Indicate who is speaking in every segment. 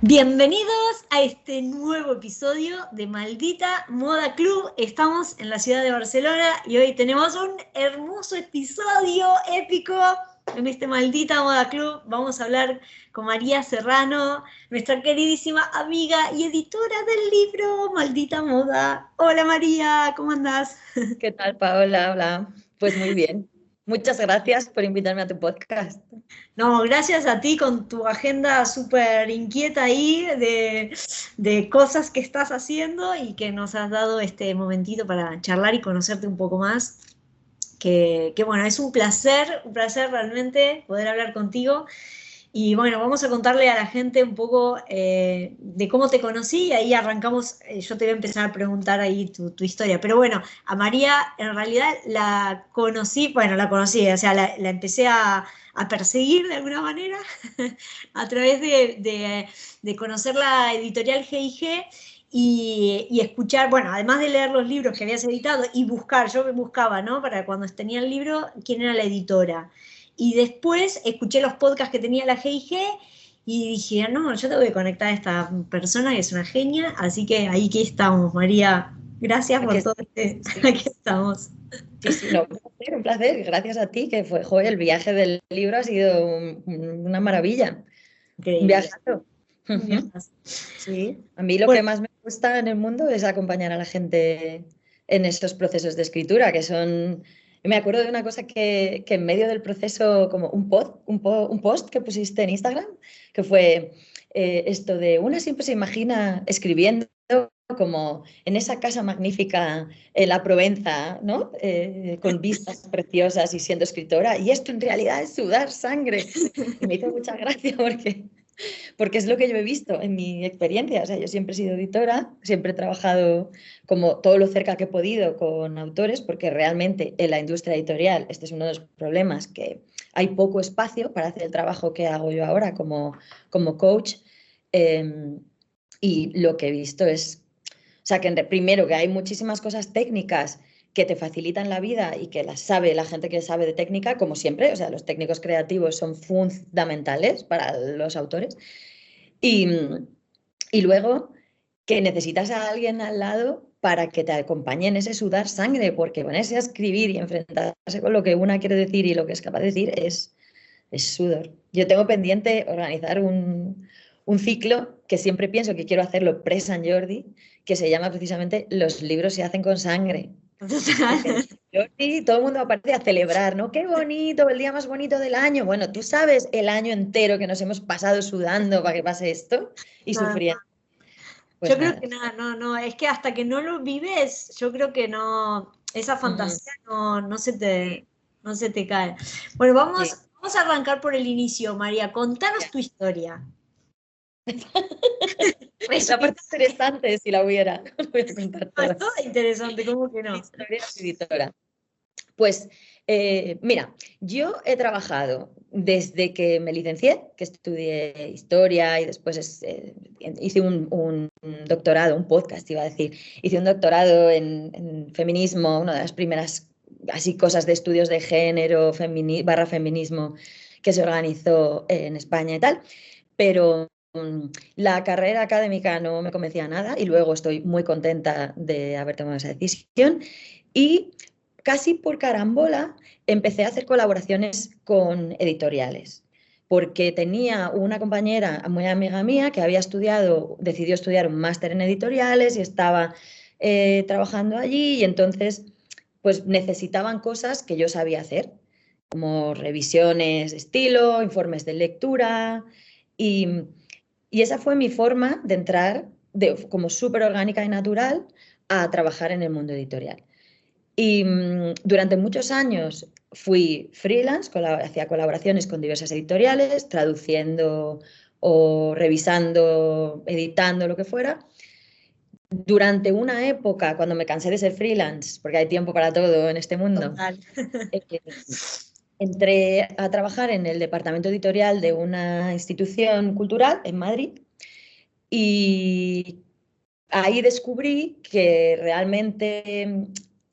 Speaker 1: Bienvenidos a este nuevo episodio de Maldita Moda Club. Estamos en la ciudad de Barcelona y hoy tenemos un hermoso episodio épico en este Maldita Moda Club. Vamos a hablar con María Serrano, nuestra queridísima amiga y editora del libro Maldita Moda. Hola María, ¿cómo andás?
Speaker 2: ¿Qué tal, Paola? Hola. Pues muy bien. Muchas gracias por invitarme a tu podcast.
Speaker 1: No, gracias a ti con tu agenda súper inquieta ahí de cosas que estás haciendo y que nos has dado este momentito para charlar y conocerte un poco más. Que bueno, es un placer realmente poder hablar contigo. Y bueno, vamos a contarle a la gente un poco de cómo te conocí y ahí arrancamos. Yo te voy a empezar a preguntar ahí tu historia. Pero bueno, a María en realidad la conocí, o sea, la empecé a perseguir de alguna manera a través de conocer la editorial G&G y escuchar, bueno, además de leer los libros que habías editado y buscar, yo me buscaba, ¿no? Para cuando tenía el libro, quién era la editora. Y después escuché los podcasts que tenía la G&G y dije, no, yo tengo que conectar a esta persona que es una genia, así que ahí que estamos, María. Gracias por
Speaker 2: Aquí,
Speaker 1: todo
Speaker 2: sí,
Speaker 1: aquí estamos.
Speaker 2: sí, no, un placer. Gracias a ti, que fue, joder, el viaje del libro ha sido una maravilla. Un
Speaker 1: Increíble.
Speaker 2: viajazo. Ujú.
Speaker 1: Viajas. Sí.
Speaker 2: A mí lo
Speaker 1: Bueno,
Speaker 2: que más me gusta en el mundo es acompañar a la gente en estos procesos de escritura, que son... Me acuerdo de una cosa que en medio del proceso, como un post que pusiste en Instagram, que fue esto de una siempre se imagina escribiendo como en esa casa magnífica en la Provenza, ¿no? Con vistas preciosas y siendo escritora, y esto en realidad es sudar sangre. Y me hizo mucha gracia porque es lo que yo he visto en mi experiencia. O sea, yo siempre he sido editora, siempre he trabajado como todo lo cerca que he podido con autores, porque realmente en la industria editorial este es uno de los problemas, que hay poco espacio para hacer el trabajo que hago yo ahora como coach. Eh, y lo que he visto es, o sea, que primero que hay muchísimas cosas técnicas que te facilitan la vida y que las sabe la gente que sabe de técnica, como siempre, o sea, los técnicos creativos son fundamentales para los autores. Y, y luego que necesitas a alguien al lado para que te acompañe en ese sudar sangre, porque ponerse a escribir y enfrentarse con lo que una quiere decir y lo que es capaz de decir es sudor. Yo tengo pendiente organizar un ciclo que siempre pienso que quiero hacerlo pre-San Jordi, que se llama precisamente Los libros se hacen con sangre. Porque en San Jordi todo el mundo aparece a celebrar, ¿no? ¡Qué bonito! El día más bonito del año. Bueno, tú sabes el año entero que nos hemos pasado sudando para que pase esto y
Speaker 1: nada.
Speaker 2: sufriendo.
Speaker 1: Yo
Speaker 2: Pues
Speaker 1: creo
Speaker 2: nada.
Speaker 1: que nada, no, es que hasta que no lo vives, yo creo que no, esa
Speaker 2: Ujú.
Speaker 1: fantasía no
Speaker 2: Sí,
Speaker 1: no se te cae. Bueno,
Speaker 2: sí.
Speaker 1: vamos a arrancar por el inicio, María. Contanos tu historia.
Speaker 2: La
Speaker 1: Resumí,
Speaker 2: parte interesante, si la hubiera, no voy a contar
Speaker 1: es
Speaker 2: toda.
Speaker 1: toda interesante, ¿cómo que
Speaker 2: Mi
Speaker 1: no?
Speaker 2: historia de editora. Pues mira, yo he trabajado desde que me licencié, que estudié historia y después hice un doctorado, un podcast iba a decir, hice un doctorado en feminismo, una de las primeras así cosas de estudios de género barra feminismo que se organizó en España y tal, pero la carrera académica no me convencía nada y luego estoy muy contenta de haber tomado esa decisión y casi por carambola empecé a hacer colaboraciones con editoriales, porque tenía una compañera muy amiga mía que había estudiado, decidió estudiar un máster en editoriales y estaba trabajando allí y entonces pues necesitaban cosas que yo sabía hacer, como revisiones de estilo, informes de lectura y, y esa fue mi forma de entrar como súper orgánica y natural a trabajar en el mundo editorial. Y durante muchos años fui freelance, hacía colaboraciones con diversas editoriales, traduciendo o revisando, editando, lo que fuera. Durante una época, cuando me cansé de ser freelance, porque hay tiempo para todo en este mundo,
Speaker 1: Total.
Speaker 2: eh, entré a trabajar en el departamento editorial de una institución cultural en Madrid y ahí descubrí que realmente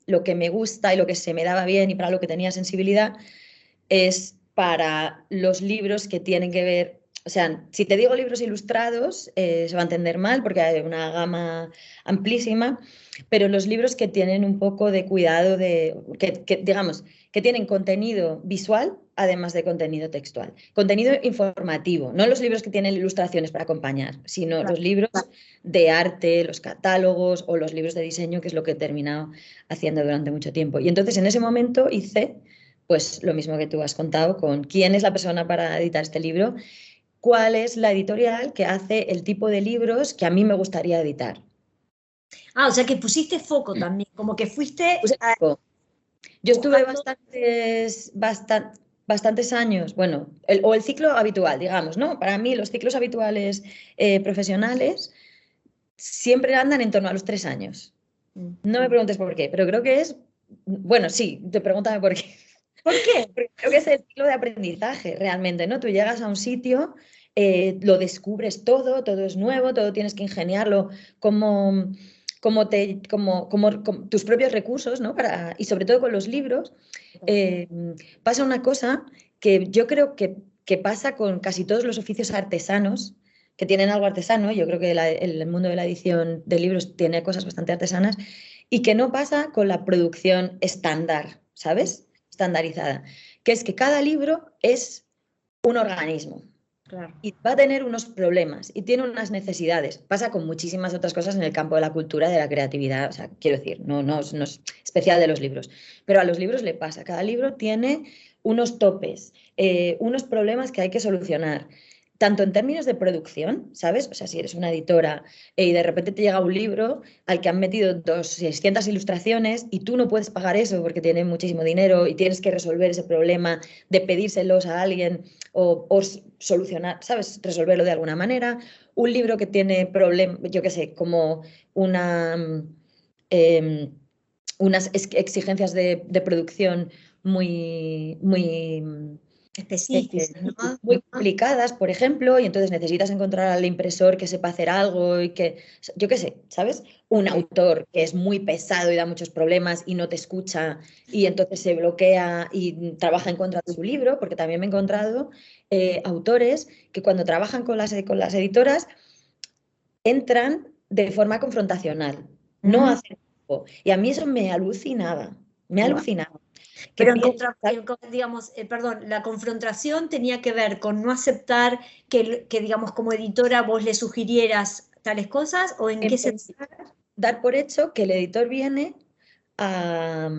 Speaker 2: lo que me gusta y lo que se me daba bien y para lo que tenía sensibilidad es para los libros que tienen que ver o sea, si te digo libros ilustrados, se va a entender mal porque hay una gama amplísima, pero los libros que tienen un poco de cuidado digamos, que tienen contenido visual, además de contenido textual. Contenido informativo, no los libros que tienen ilustraciones para acompañar, sino los libros de arte, los catálogos o los libros de diseño, que es lo que he terminado haciendo durante mucho tiempo. Y entonces en ese momento hice, pues lo mismo que tú has contado, con quién es la persona para editar este libro, cuál es la editorial que hace el tipo de libros que a mí me gustaría editar.
Speaker 1: Ah, o sea que pusiste foco también, como que fuiste
Speaker 2: Pues, yo estuve
Speaker 1: buscando.
Speaker 2: bastantes años, bueno, o el ciclo habitual, digamos, ¿no? Para mí los ciclos habituales profesionales siempre andan en torno a los 3 años. No me preguntes por qué, pero creo que es, bueno, sí, pregúntame por qué.
Speaker 1: ¿Por qué?
Speaker 2: Porque creo que es el ciclo de aprendizaje realmente, ¿no? Tú llegas a un sitio, lo descubres todo, todo es nuevo, todo tienes que ingeniarlo como, como tus propios recursos, ¿no? Y sobre todo con los libros, eh, pasa una cosa que yo creo que pasa con casi todos los oficios artesanos, que tienen algo artesano. Yo creo que el mundo de la edición de libros tiene cosas bastante artesanas, y que no pasa con la producción estándar, ¿sabes? Estandarizada, que es que cada libro es un organismo.
Speaker 1: Claro.
Speaker 2: Y va a tener unos problemas y tiene unas necesidades. Pasa con muchísimas otras cosas en el campo de la cultura, de la creatividad. O sea, quiero decir, no es especial de los libros, pero a los libros le pasa. Cada libro tiene unos topes, unos problemas que hay que solucionar. Tanto en términos de producción, ¿sabes? O sea, si eres una editora y de repente te llega un libro al que han metido 600 ilustraciones y tú no puedes pagar eso porque tiene muchísimo dinero y tienes que resolver ese problema de pedírselos a alguien o solucionar, ¿sabes? Resolverlo de alguna manera. Un libro que tiene problemas, yo qué sé, como eh, unas exigencias de producción muy, muy,
Speaker 1: Específicas, ¿no?
Speaker 2: muy complicadas, por ejemplo, y entonces necesitas encontrar al impresor que sepa hacer algo y que, yo qué sé, ¿sabes? Un autor que es muy pesado y da muchos problemas y no te escucha y entonces se bloquea y trabaja en contra de su libro, porque también me he encontrado autores que cuando trabajan con las editoras entran de forma confrontacional, no hacen equipo. Y a mí eso me alucinaba, me
Speaker 1: Wow.
Speaker 2: alucinaba.
Speaker 1: Pero
Speaker 2: ¿Sabes?
Speaker 1: digamos, perdón, la confrontación tenía que ver con no aceptar que, digamos, como editora vos le sugirieras tales cosas, ¿o en qué sentido?
Speaker 2: Empezar a dar por hecho que el editor viene a,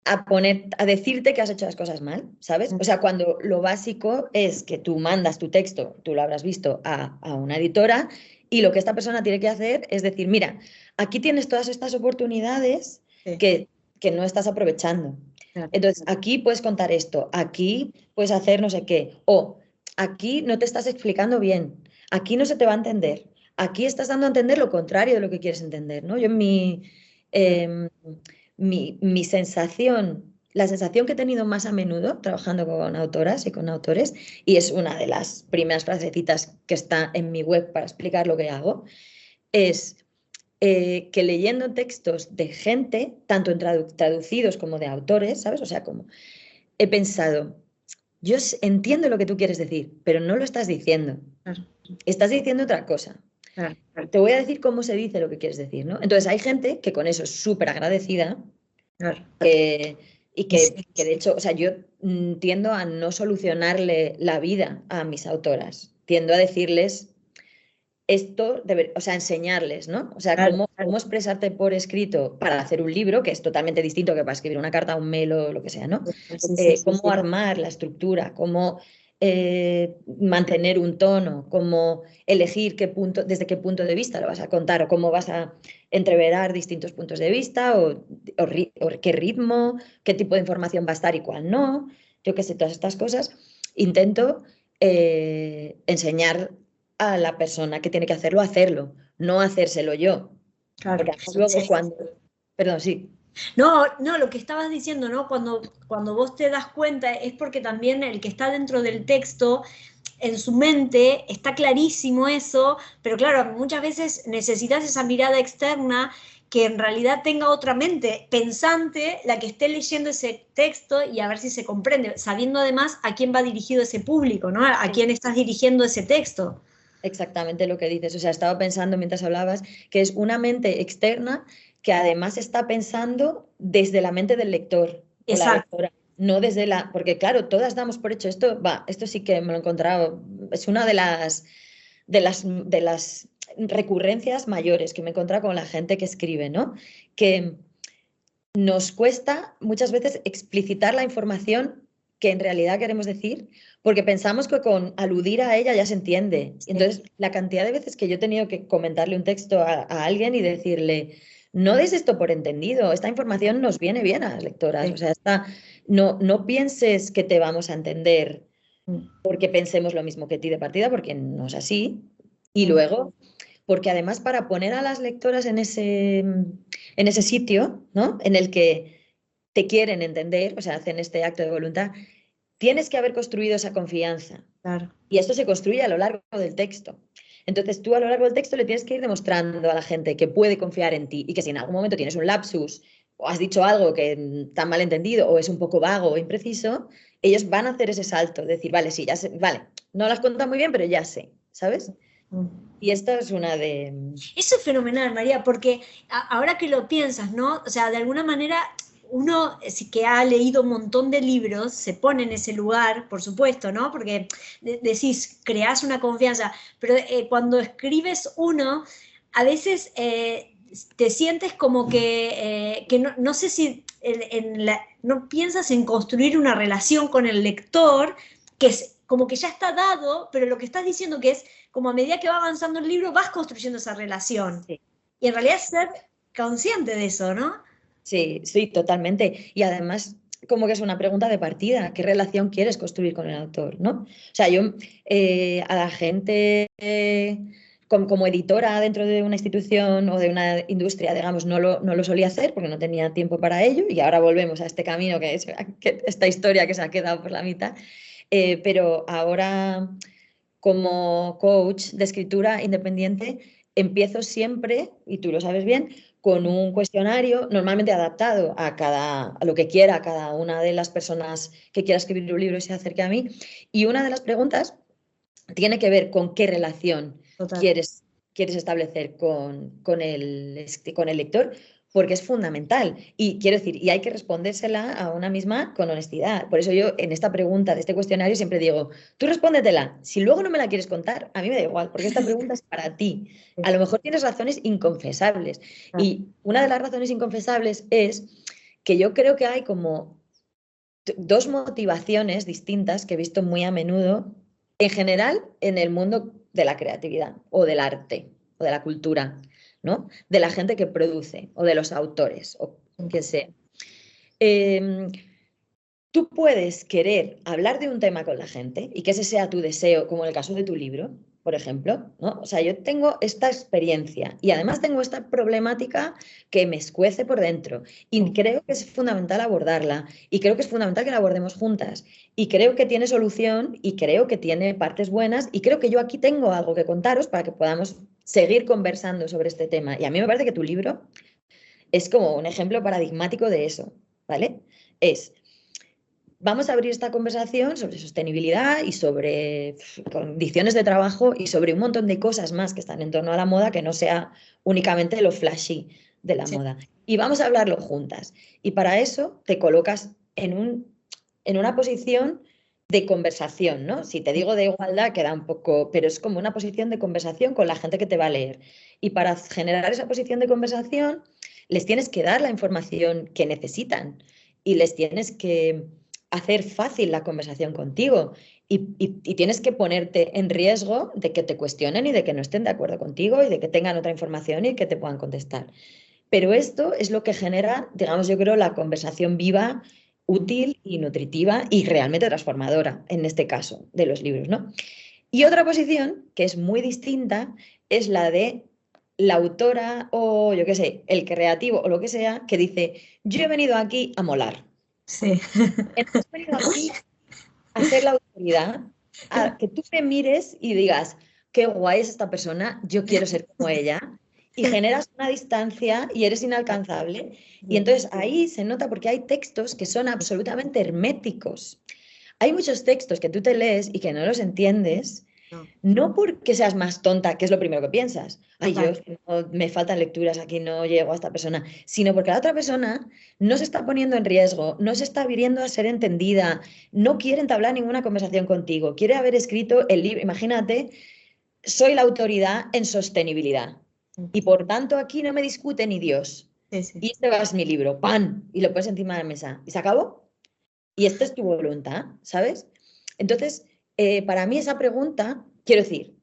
Speaker 2: a decirte que has hecho las cosas mal, ¿sabes? O sea, cuando lo básico es que tú mandas tu texto, tú lo habrás visto, a una editora, y lo que esta persona tiene que hacer es decir, mira, aquí tienes todas estas oportunidades
Speaker 1: Sí.
Speaker 2: que no estás aprovechando.
Speaker 1: Claro.
Speaker 2: Entonces, aquí puedes contar esto, aquí puedes hacer no sé qué, o aquí no te estás explicando bien, aquí no se te va a entender, aquí estás dando a entender lo contrario de lo que quieres entender, ¿no? Yo en em, mi sensación, la sensación que he tenido más a menudo trabajando con autoras y con autores, y es una de las primeras frasecitas que está en mi web para explicar lo que hago, es que leyendo textos de gente, tanto en traducidos como de autores, ¿sabes? O sea, como he pensado, yo entiendo lo que tú quieres decir, pero no lo estás diciendo.
Speaker 1: Claro.
Speaker 2: Estás diciendo otra cosa.
Speaker 1: Claro.
Speaker 2: Te voy a decir cómo se dice lo que quieres decir, ¿no? Entonces hay gente que con eso es súper agradecida.
Speaker 1: Claro.
Speaker 2: Y que de hecho, o sea, yo tiendo a no solucionarle la vida a mis autoras. Tiendo a decirles esto, o sea, enseñarles, ¿no? O sea,
Speaker 1: Claro.
Speaker 2: cómo expresarte por escrito para hacer un libro, que es totalmente distinto que para escribir una carta, un mail o lo que sea, ¿no? Cómo armar la estructura, cómo mantener un tono, cómo elegir desde qué punto de vista lo vas a contar o cómo vas a entreverar distintos puntos de vista o qué ritmo, qué tipo de información va a estar y cuál no. Yo qué sé, todas estas cosas. Intento enseñar a la persona que tiene que hacerlo, hacerlo, no hacérselo yo.
Speaker 1: Claro.
Speaker 2: Porque luego cuando... Perdón, sí.
Speaker 1: No, no, lo que estabas diciendo, ¿no? Cuando vos te das cuenta es porque también el que está dentro del texto en su mente está clarísimo eso, pero claro, muchas veces necesitas esa mirada externa que en realidad tenga otra mente pensante, la que esté leyendo ese texto y a ver si se comprende, sabiendo además a quién va dirigido ese público, ¿no? A quién estás dirigiendo ese texto.
Speaker 2: Exactamente lo que dices. O sea, estaba pensando mientras hablabas que es una mente externa que además está pensando desde la mente del lector o la
Speaker 1: Exacto,
Speaker 2: lectora, no desde la... Porque claro, todas damos por hecho esto, esto sí que me lo he encontrado, es una de las recurrencias mayores que me he encontrado con la gente que escribe, ¿no? Que nos cuesta muchas veces explicitar la información que en realidad queremos decir, porque pensamos que con aludir a ella ya se entiende. Entonces, la cantidad de veces que yo he tenido que comentarle un texto a alguien y decirle, no des esto por entendido, esta información nos viene bien a las lectoras, o sea, no pienses que te vamos a entender porque pensemos lo mismo que ti de partida, porque no es así. Y luego, porque además para poner a las lectoras en ese sitio, ¿no? En el que te quieren entender, o sea, hacen este acto de voluntad, tienes que haber construido esa confianza.
Speaker 1: claro.
Speaker 2: Y esto se construye a lo largo del texto. Entonces tú a lo largo del texto le tienes que ir demostrando a la gente que puede confiar en ti y que si en algún momento tienes un lapsus o has dicho algo que está mal entendido o es un poco vago o impreciso, ellos van a hacer ese salto, decir, vale, sí, ya sé, vale, no las cuentas muy bien, pero ya sé, ¿sabes? Y esta es una de...
Speaker 1: Eso es fenomenal, María, porque ahora que lo piensas, ¿no? O sea, de alguna manera uno que ha leído un montón de libros se pone en ese lugar, por supuesto, ¿no? Porque decís, creás una confianza, pero cuando escribes uno, a veces te sientes como que no sé si no piensas en construir una relación con el lector, que es como que ya está dado, pero lo que estás diciendo que es como a medida que va avanzando el libro vas construyendo esa relación.
Speaker 2: Sí.
Speaker 1: Y en realidad ser consciente de eso, ¿no?
Speaker 2: Sí, sí, totalmente. Y además, como que es una pregunta de partida, ¿qué relación quieres construir con el autor, ¿no? O sea, yo a la gente como editora dentro de una institución o de una industria, digamos, no lo solía hacer porque no tenía tiempo para ello y ahora volvemos a este camino que es esta historia que se ha quedado por la mitad. Pero ahora, como coach de escritura independiente, empiezo siempre, y tú lo sabes bien, con un cuestionario normalmente adaptado a lo que quiera cada una de las personas que quiera escribir un libro y se acerque a mí. Y una de las preguntas tiene que ver con qué relación
Speaker 1: Total.
Speaker 2: quieres establecer con el lector, porque es fundamental. Y quiero decir, y hay que respondérsela a una misma con honestidad. Por eso yo en esta pregunta de este cuestionario siempre digo, tú respóndetela. Si luego no me la quieres contar, a mí me da igual, porque esta pregunta es para ti. A lo mejor tienes razones inconfesables. Y una de las razones inconfesables es que yo creo que hay como dos motivaciones distintas que he visto muy a menudo, en general, en el mundo de la creatividad o del arte o de la cultura, ¿no? De la gente que produce o de los autores o que sea. Eh, Tú puedes querer hablar de un tema con la gente y que ese sea tu deseo, como en el caso de tu libro, por ejemplo, ¿no? O sea, yo tengo esta experiencia y además tengo esta problemática que me escuece por dentro y creo que es fundamental abordarla y creo que es fundamental que la abordemos juntas y creo que tiene solución y creo que tiene partes buenas y creo que yo aquí tengo algo que contaros para que podamos seguir conversando sobre este tema. Y a mí me parece que tu libro es como un ejemplo paradigmático de eso, ¿vale? Vamos a abrir esta conversación sobre sostenibilidad y sobre condiciones de trabajo y sobre un montón de cosas más que están en torno a la moda que no sea únicamente lo flashy de la moda. Y vamos a hablarlo juntas. Y para eso te colocas en una posición de conversación, ¿no? Si te digo de igualdad queda un poco, pero es como una posición de conversación con la gente que te va a leer. Y para generar esa posición de conversación, les tienes que dar la información que necesitan y les tienes que hacer fácil la conversación contigo y tienes que ponerte en riesgo de que te cuestionen y de que no estén de acuerdo contigo y de que tengan otra información y que te puedan contestar. Pero esto es lo que genera, digamos, yo creo, la conversación viva, útil y nutritiva y realmente transformadora, en este caso, de los libros, ¿no? Y otra posición, que es muy distinta, es la de la autora o, yo qué sé, el creativo o lo que sea, que dice, yo he venido aquí a molar.
Speaker 1: Sí.
Speaker 2: Hemos venido aquí a hacer la autoridad a que tú me mires y digas, qué guay es esta persona, yo quiero ser como ella, y generas una distancia y eres inalcanzable. Y entonces ahí se nota porque hay textos que son absolutamente herméticos. Hay muchos textos que tú te lees y que no los entiendes,
Speaker 1: No,
Speaker 2: no porque seas más tonta, que es lo primero que piensas. Ay, yo
Speaker 1: total.
Speaker 2: me faltan lecturas, aquí no llego a esta persona, sino porque la otra persona no se está poniendo en riesgo, no se está abriendo a ser entendida, no quiere entablar ninguna conversación contigo, quiere haber escrito el libro. Imagínate, soy la autoridad en sostenibilidad y por tanto aquí no me discute ni Dios.
Speaker 1: Sí, sí.
Speaker 2: Y este va a ser mi libro, ¡pam! Y lo pones encima de la mesa. ¿Y se acabó? Y esta es tu voluntad, ¿sabes? Entonces, para mí esa pregunta, quiero decir,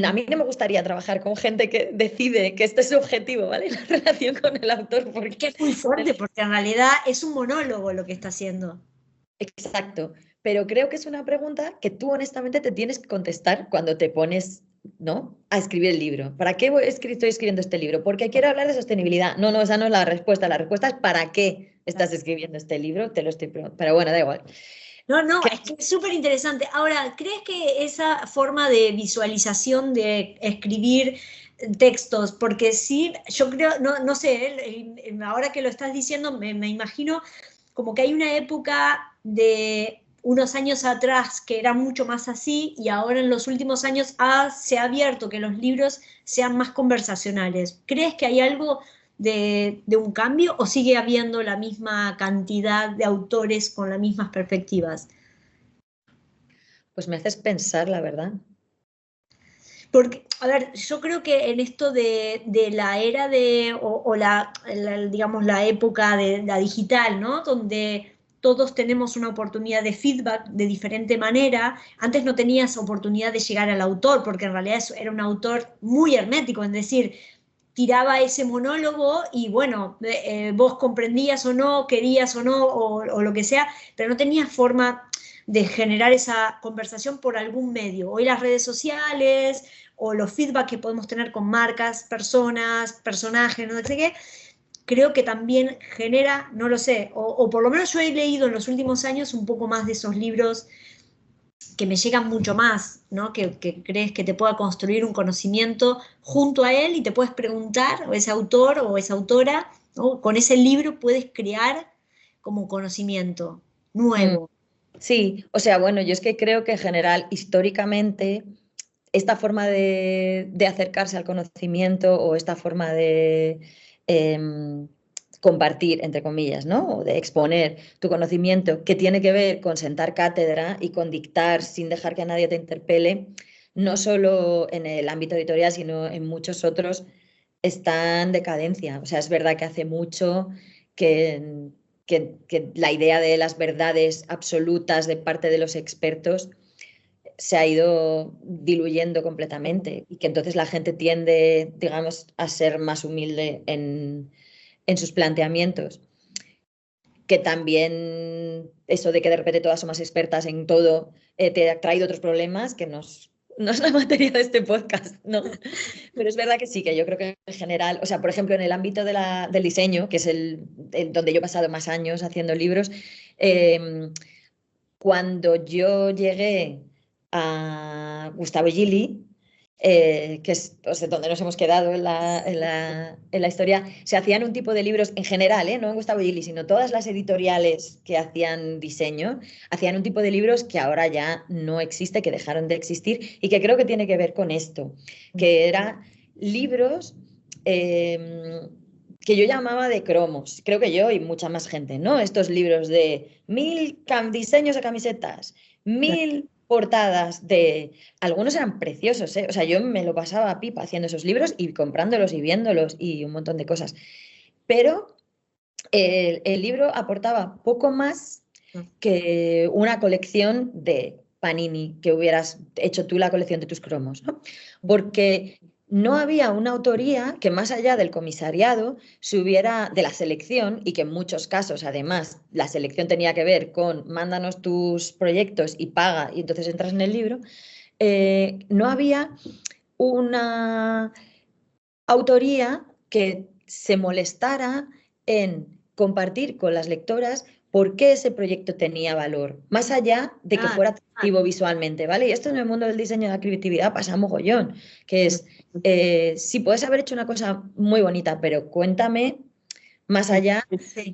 Speaker 2: a mí no me gustaría trabajar con gente que decide que este es su objetivo, ¿vale? La relación con el autor,
Speaker 1: Es
Speaker 2: porque...
Speaker 1: que es muy fuerte, porque en realidad es un monólogo lo que está haciendo.
Speaker 2: Exacto, pero creo que es una pregunta que tú honestamente te tienes que contestar cuando te pones, ¿no?, a escribir el libro. ¿Para qué estoy escribiendo este libro? Porque quiero hablar de sostenibilidad. No, no, esa no es la respuesta. La respuesta es ¿para qué estás escribiendo este libro? Te lo estoy preguntando. Pero bueno, da igual.
Speaker 1: No, no,
Speaker 2: Que-
Speaker 1: es que es súper interesante. Ahora, ¿crees que esa forma de visualización de escribir textos, porque sí, yo creo, no, no sé, ahora que lo estás diciendo, me imagino como que hay una época de unos años atrás que era mucho más así y ahora en los últimos años se ha abierto que los libros sean más conversacionales. ¿Crees que hay algo de un cambio o sigue habiendo la misma cantidad de autores con las mismas perspectivas?
Speaker 2: Pues me haces pensar, la verdad.
Speaker 1: Porque, a ver, yo creo que en esto de la era digamos, la época de la digital, ¿no? Donde todos tenemos una oportunidad de feedback de diferente manera. Antes no tenías oportunidad de llegar al autor, porque en realidad era un autor muy hermético, es decir, tiraba ese monólogo y bueno, vos comprendías o no, querías o no, o lo que sea, pero no tenías forma de generar esa conversación por algún medio. Hoy las redes sociales o los feedback que podemos tener con marcas, personas, personajes, no sé qué, creo que también genera, no lo sé, o por lo menos yo he leído en los últimos años un poco más de esos libros que me llegan mucho más, ¿no? Que crees que te pueda construir un conocimiento junto a él y te puedes preguntar, o ese autor o esa autora, ¿no? Con ese libro puedes crear como conocimiento
Speaker 2: Mm,
Speaker 1: nuevo.
Speaker 2: sí, o sea, bueno, yo es que creo que en general, históricamente, esta forma de acercarse al conocimiento o esta forma de em, compartir, entre comillas, ¿no? O de exponer tu conocimiento, que tiene que ver con sentar cátedra y con dictar sin dejar que nadie te interpele, no solo en el ámbito editorial, sino en muchos otros, está en decadencia. O sea, es verdad que hace mucho que, que la idea de las verdades absolutas de parte de los expertos se ha ido diluyendo completamente y que entonces la gente tiende, digamos, a ser más humilde en sus planteamientos. Que también eso de que de repente todas somos expertas en todo te ha traído otros problemas que no es la materia de este podcast, ¿no? Pero es verdad que sí, que yo creo que en general, o sea, por ejemplo, en el ámbito del diseño, que es donde yo he pasado más años haciendo libros, eh, cuando yo llegué a Gustavo Gili, que es, o sea, donde nos hemos quedado en la historia, se hacían un tipo de libros en general, no en Gustavo Gili, sino todas las editoriales que hacían diseño, hacían un tipo de libros que ahora ya no existe, que dejaron de existir y que creo que tiene que ver con esto, que eran libros que yo llamaba de cromos, creo que yo y mucha más gente, ¿no? Estos libros de 1000 diseños de camisetas, 1000 portadas de... Algunos eran preciosos, ¿eh? O sea, yo me lo pasaba a pipa haciendo esos libros y comprándolos y viéndolos y un montón de cosas. Pero el libro aportaba poco más que una colección de Panini, que hubieras hecho tú la colección de tus cromos, ¿no? Porque no había una autoría que más allá del comisariado se hubiera, de la selección, y que en muchos casos además la selección tenía que ver con mándanos tus proyectos y paga y entonces entras en el libro, no había una autoría que se molestara en compartir con las lectoras por qué ese proyecto tenía valor, más allá de que fuera atractivo visualmente, ¿vale? Y esto en el mundo del diseño y la creatividad pasa mogollón, que es, sí, puedes haber hecho una cosa muy bonita, pero cuéntame más allá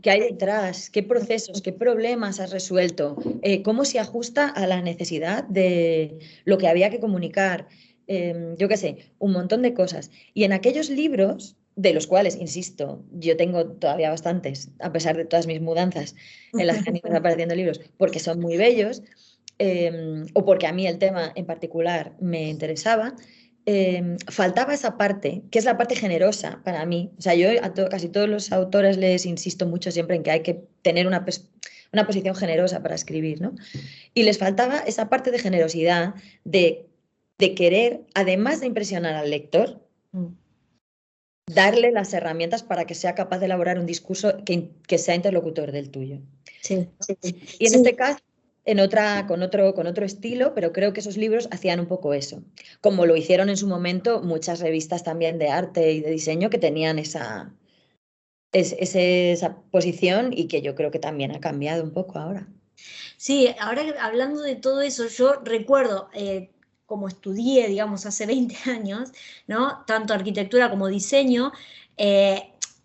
Speaker 2: qué hay detrás, qué procesos, qué problemas has resuelto, cómo se ajusta a la necesidad de lo que había que comunicar, yo qué sé, un montón de cosas. Y en aquellos libros, de los cuales, insisto, yo tengo todavía bastantes, a pesar de todas mis mudanzas en las que han ido apareciendo libros, porque son muy bellos, o porque a mí el tema en particular me interesaba, faltaba esa parte, que es la parte generosa para mí. O sea, yo a casi todos los autores les insisto mucho siempre en que hay que tener una posición generosa para escribir, ¿no? Y les faltaba esa parte de generosidad, de querer, además de impresionar al lector, darle las herramientas para que sea capaz de elaborar un discurso que sea interlocutor del tuyo.
Speaker 1: Sí.
Speaker 2: Y en este caso, con otro estilo, pero creo que esos libros hacían un poco eso, como lo hicieron en su momento muchas revistas también de arte y de diseño que tenían esa posición y que yo creo que también ha cambiado un poco ahora.
Speaker 1: Sí, ahora hablando de todo eso, yo recuerdo, como estudié, digamos, hace 20 años, ¿no? Tanto arquitectura como diseño,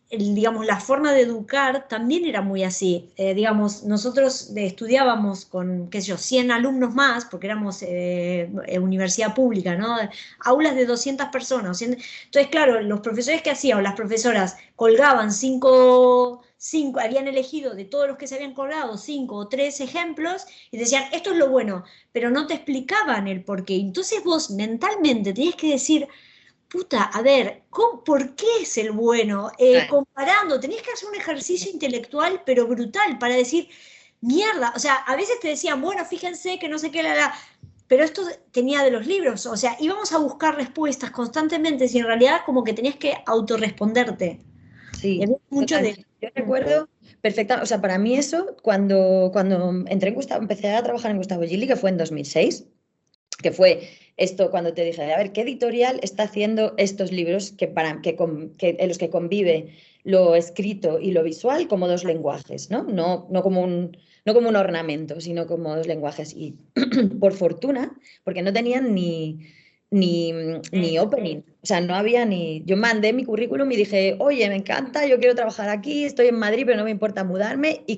Speaker 1: digamos, la forma de educar también era muy así. Digamos, nosotros estudiábamos con, qué sé yo, 100 alumnos más, porque éramos universidad pública, ¿no? Aulas de 200 personas. Entonces, claro, los profesores que hacían, o las profesoras, colgaban cinco, habían elegido de todos los que se habían colgado 5 o 3 ejemplos y decían, esto es lo bueno, pero no te explicaban el por qué. Entonces vos mentalmente tenías que decir, puta, a ver, ¿por qué es el bueno? Comparando, tenías que hacer un ejercicio intelectual, pero brutal, para decir, mierda, o sea, a veces te decían, bueno, fíjense que no sé qué, pero esto tenía de los libros, o sea, íbamos a buscar respuestas constantemente, y en realidad como que tenías que autorresponderte.
Speaker 2: Sí,
Speaker 1: mucho de...
Speaker 2: Yo recuerdo perfectamente, o sea, para mí eso, cuando entré en empecé a trabajar en Gustavo Gili, que fue en 2006, que fue esto cuando te dije, a ver, ¿qué editorial está haciendo estos libros en los que convive lo escrito y lo visual como dos lenguajes, ¿no? No como un ornamento, sino como dos lenguajes. Y por fortuna, porque no tenían ni opening, o sea, no había ni... Yo mandé mi currículum y dije, oye, me encanta, yo quiero trabajar aquí, estoy en Madrid, pero no me importa mudarme, y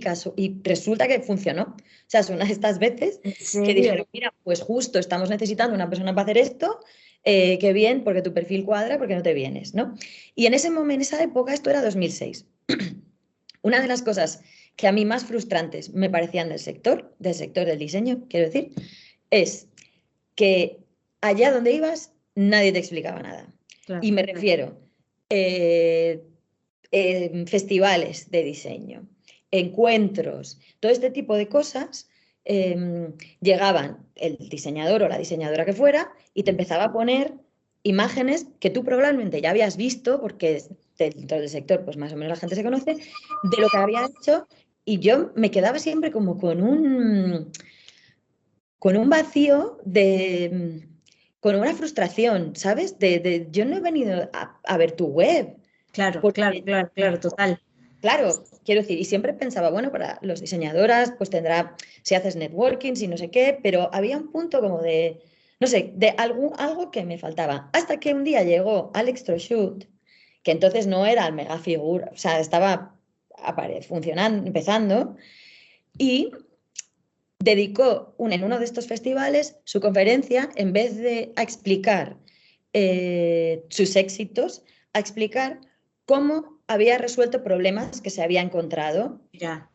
Speaker 2: resulta que funcionó. O sea, es una de estas veces que dijeron, mira, pues justo estamos necesitando una persona para hacer esto, qué bien, porque tu perfil cuadra, porque no te vienes, ¿no? Y en ese momento, en esa época, esto era 2006. Una de las cosas que a mí más frustrantes me parecían del sector del diseño, quiero decir, es que allá donde ibas nadie te explicaba nada. Claro. Y me refiero festivales de diseño, encuentros, todo este tipo de cosas, llegaban el diseñador o la diseñadora que fuera y te empezaba a poner imágenes que tú probablemente ya habías visto, porque dentro del sector pues más o menos la gente se conoce, de lo que había hecho, y yo me quedaba siempre como con un vacío con una frustración, ¿sabes? Yo no he venido a ver tu web.
Speaker 1: Claro, claro, total.
Speaker 2: Claro, quiero decir, y siempre pensaba, bueno, para los diseñadoras, pues tendrá, si haces networking, si no sé qué, pero había un punto como de, no sé, de algo que me faltaba. Hasta que un día llegó Alex Troschut, que entonces no era el mega figura, o sea, estaba funcionando, empezando, y dedicó en uno de estos festivales su conferencia, en vez de a explicar sus éxitos, a explicar cómo había resuelto problemas que se había encontrado.
Speaker 1: Claro.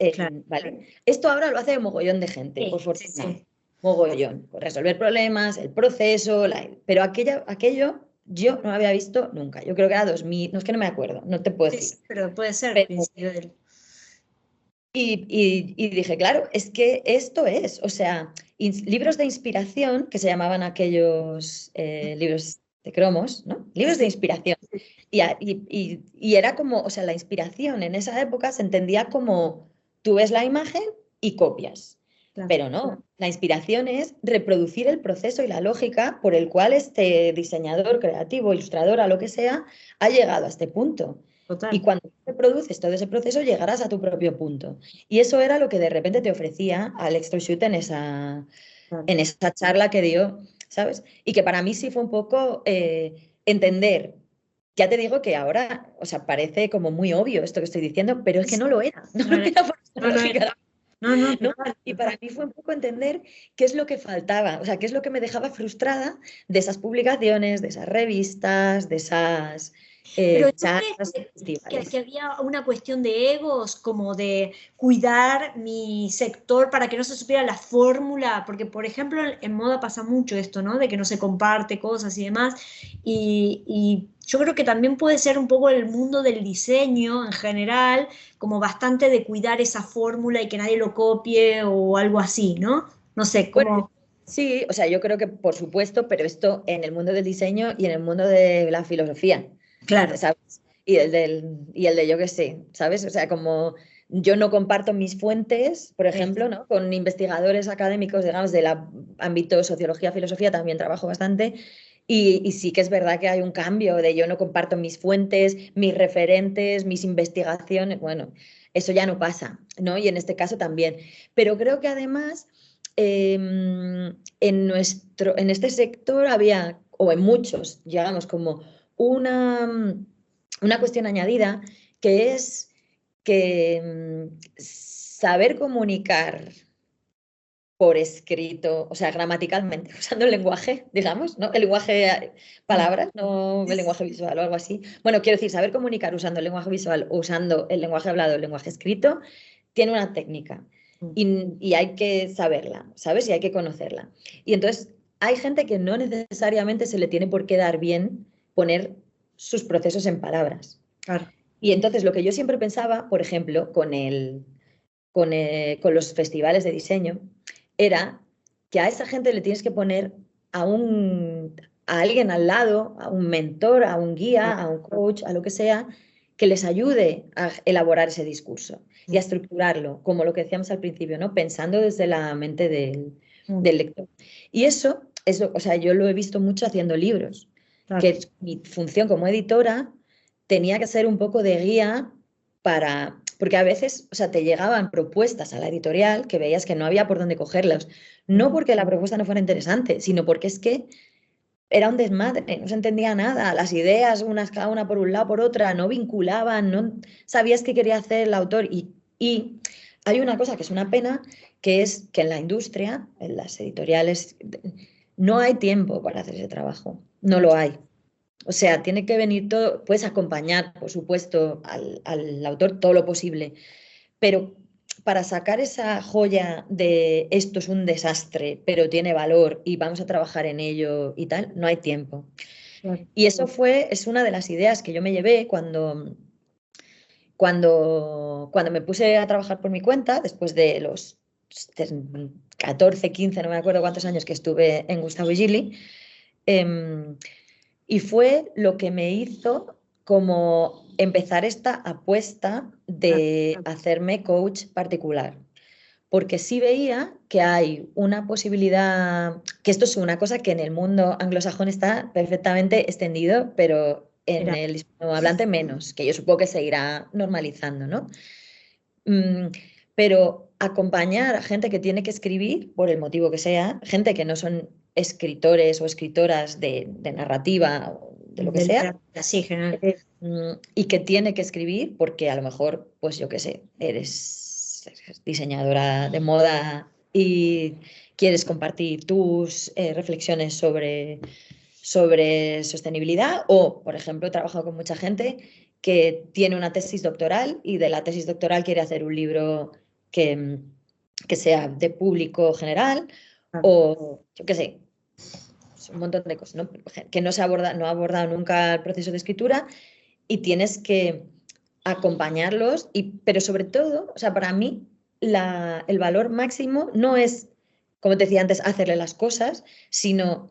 Speaker 2: ¿Vale? Esto ahora lo hace un mogollón de gente, por fortuna. Sí. Mogollón. Por resolver problemas, el proceso, pero aquello yo no lo había visto nunca. Yo creo que era 2000, no es que no me acuerdo, no te puedo decir.
Speaker 1: Pero puede ser principio del...
Speaker 2: Y dije, claro, es que esto es, o sea, libros de inspiración, que se llamaban aquellos libros de cromos, ¿no? Libros de inspiración. Y era como, o sea, la inspiración en esa época se entendía como tú ves la imagen y copias. Claro, pero no, claro. La inspiración es reproducir el proceso y la lógica por el cual este diseñador creativo, ilustradora, lo que sea, ha llegado a este punto. Y
Speaker 1: total.
Speaker 2: cuando te produces todo ese proceso, llegarás a tu propio punto. Y eso era lo que de repente te ofrecía Alex Troschut
Speaker 1: Claro.
Speaker 2: en esa charla que dio, ¿sabes? Y que para mí sí fue un poco entender. Ya te digo que ahora, o sea, parece como muy obvio esto que estoy diciendo, pero es que no lo era, no
Speaker 1: No,
Speaker 2: lo era por esa
Speaker 1: no lo era.
Speaker 2: lógica,
Speaker 1: No, no,
Speaker 2: ¿no?
Speaker 1: total,
Speaker 2: Y
Speaker 1: total.
Speaker 2: para mí fue un poco entender qué es lo que faltaba, o sea, qué es lo que me dejaba frustrada de esas publicaciones, de esas revistas, de esas
Speaker 1: Pero ¿no
Speaker 2: charlas,
Speaker 1: crees que
Speaker 2: festivales.
Speaker 1: había una cuestión de egos, como de cuidar mi sector para que no se supiera la fórmula? Porque, por ejemplo, en moda pasa mucho esto, ¿no? De que no se comparte cosas y demás. Y yo creo que también puede ser un poco el mundo del diseño en general, como bastante de cuidar esa fórmula y que nadie lo copie o algo así, ¿no? No sé,
Speaker 2: Bueno,
Speaker 1: cómo.
Speaker 2: sí, o sea, yo creo que por supuesto, pero esto en el mundo del diseño y en el mundo de la filosofía,
Speaker 1: Claro,
Speaker 2: ¿sabes? Y el de yo qué sé, ¿sabes? O sea, como yo no comparto mis fuentes, por ejemplo, ¿no? Con investigadores académicos, digamos, del ámbito sociología, filosofía, también trabajo bastante. Y sí que es verdad que hay un cambio de yo no comparto mis fuentes, mis referentes, mis investigaciones. Bueno, eso ya no pasa, ¿no? Y en este caso también. Pero creo que además en este sector había, o en muchos, digamos, como una, una cuestión añadida que es que saber comunicar por escrito, o sea, gramaticalmente, usando el lenguaje, digamos, ¿no? El lenguaje palabras, no el lenguaje visual o algo así. Bueno, quiero decir, saber comunicar usando el lenguaje visual o usando el lenguaje hablado, el lenguaje escrito, tiene una técnica y hay que saberla, ¿sabes? Y hay que conocerla. Y entonces hay gente que no necesariamente se le tiene por qué dar bien poner sus procesos en palabras.
Speaker 1: claro.
Speaker 2: Y entonces lo que yo siempre pensaba, por ejemplo, con los festivales de diseño, era que a esa gente le tienes que poner a, a alguien al lado, a un mentor, a un guía, a un coach, a lo que sea, que les ayude a elaborar ese discurso y a estructurarlo, como lo que decíamos al principio, ¿no? Pensando desde la mente del lector. Y eso, o sea, yo lo he visto mucho haciendo libros,
Speaker 1: Claro.
Speaker 2: que mi función como editora tenía que ser un poco de guía para, porque a veces, o sea, te llegaban propuestas a la editorial que veías que no había por dónde cogerlas, no porque la propuesta no fuera interesante, sino porque es que era un desmadre, no se entendía nada, las ideas, unas cada una por un lado, por otra, no vinculaban, no sabías qué quería hacer el autor y hay una cosa que es una pena, que es que en la industria, en las editoriales, no hay tiempo para hacer ese trabajo, no lo hay. O sea, tiene que venir todo, puedes acompañar, por supuesto, al autor todo lo posible, pero para sacar esa joya de esto es un desastre, pero tiene valor y vamos a trabajar en ello y tal, no hay tiempo.
Speaker 1: Claro.
Speaker 2: Y eso es una de las ideas que yo me llevé cuando me puse a trabajar por mi cuenta, después de los 14, 15, no me acuerdo cuántos años que estuve en Gustavo Gili. Y fue lo que me hizo como empezar esta apuesta de hacerme coach particular. Porque sí veía que hay una posibilidad, que esto es una cosa que en el mundo anglosajón está perfectamente extendido, pero en
Speaker 1: Mira,
Speaker 2: el hispanohablante menos, que yo supongo que se irá normalizando, ¿no? Mm, pero acompañar a gente que tiene que escribir, por el motivo que sea, gente que no son escritores o escritoras de narrativa o de lo que
Speaker 1: de
Speaker 2: sea,
Speaker 1: literatura, sí, general.
Speaker 2: y que tiene que escribir porque a lo mejor, pues yo qué sé, eres diseñadora de moda y quieres compartir tus reflexiones sobre sostenibilidad o, por ejemplo, he trabajado con mucha gente que tiene una tesis doctoral y de la tesis doctoral quiere hacer un libro que, que sea de público general o, yo qué sé, un montón de cosas, ¿no? Que no ha abordado nunca el proceso de escritura y tienes que acompañarlos, pero sobre todo, o sea, para mí el valor máximo no es, como te decía antes, hacerle las cosas, sino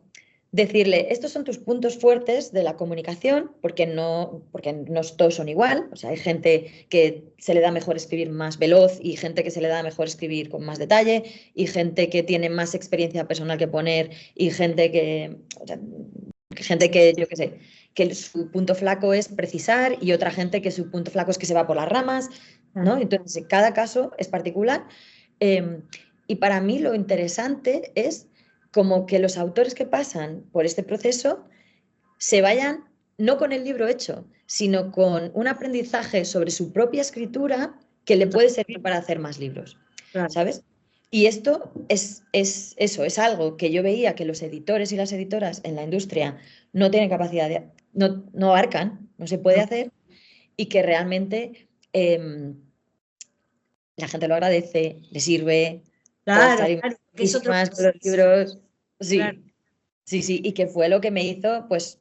Speaker 2: decirle, estos son tus puntos fuertes de la comunicación, porque no todos son igual, o sea, hay gente que se le da mejor escribir más veloz y gente que se le da mejor escribir con más detalle y gente que tiene más experiencia personal que poner y gente que, o sea, gente que, yo qué sé, que su punto flaco es precisar y otra gente que su punto flaco es que se va por las ramas, ¿no? Entonces, cada caso es particular. Y para mí lo interesante es como que los autores que pasan por este proceso se vayan no con el libro hecho, sino con un aprendizaje sobre su propia escritura que le puede servir para hacer más libros, ¿sabes? Y esto es eso, es algo que yo veía que los editores y las editoras en la industria no tienen capacidad de, no abarcan, no se puede hacer, y que realmente la gente lo agradece, le sirve, puede estar
Speaker 1: que es otro
Speaker 2: más con los libros. Sí,
Speaker 1: claro.
Speaker 2: sí, y que fue lo que me hizo pues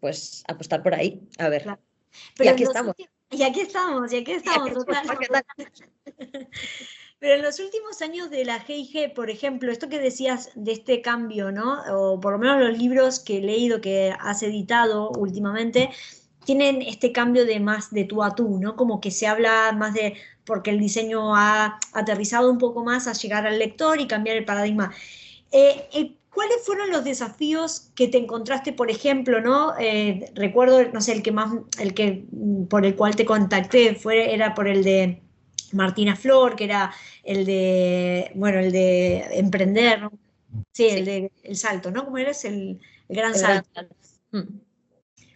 Speaker 2: apostar por ahí. A ver.
Speaker 1: Claro.
Speaker 2: Y
Speaker 1: Pero
Speaker 2: aquí estamos.
Speaker 1: y aquí estamos, total. Pero en los últimos años de la G&G, por ejemplo, esto que decías de este cambio, ¿no? O por lo menos los libros que he leído que has editado últimamente, tienen este cambio de más de tú a tú, ¿no? Como que se habla más de, porque el diseño ha aterrizado un poco más a llegar al lector y cambiar el paradigma. ¿Cuáles fueron los desafíos que te encontraste, por ejemplo, ¿no? Recuerdo, no sé, por el cual te contacté era por el de Martina Flor, que era el de emprender, ¿no? Sí, el de el salto, ¿no? ¿Cómo eres? El gran salto.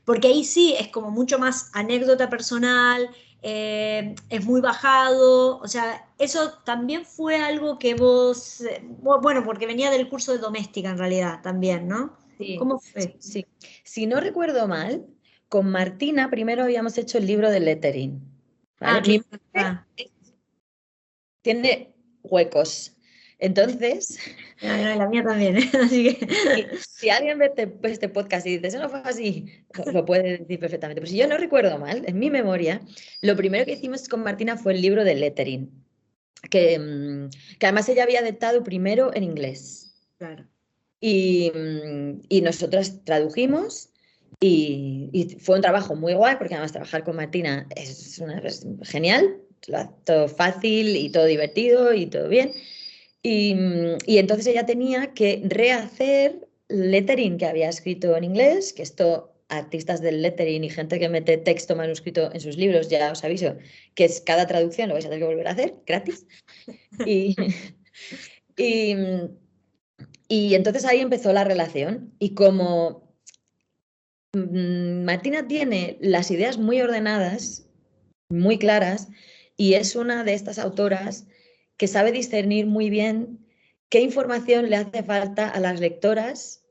Speaker 1: Porque ahí sí es como mucho más anécdota personal, es muy bajado, o sea, eso también fue algo que vos, bueno, porque venía del curso de doméstica en realidad también, ¿no?
Speaker 2: Sí,
Speaker 1: ¿Cómo fue?
Speaker 2: sí. Si no recuerdo mal, con Martina primero habíamos hecho el libro de lettering. ¿Vale? Mi mente tiene huecos. Entonces,
Speaker 1: la mía también, así que...
Speaker 2: si alguien ve este podcast y dice, eso no fue así, lo puede decir perfectamente. Pero si yo no recuerdo mal, en mi memoria, lo primero que hicimos con Martina fue el libro de lettering, que además ella había adaptado primero en inglés.
Speaker 1: Claro.
Speaker 2: Y nosotras tradujimos y fue un trabajo muy guay, porque además trabajar con Martina es genial, todo fácil y todo divertido y todo bien. Y entonces ella tenía que rehacer lettering que había escrito en inglés, que esto, artistas del lettering y gente que mete texto manuscrito en sus libros, ya os aviso, que es cada traducción lo vais a tener que volver a hacer, gratis. Y, y, y entonces ahí empezó la relación. Y como Martina tiene las ideas muy ordenadas, muy claras, y es una de estas autoras que sabe discernir muy bien qué información le hace falta a las lectoras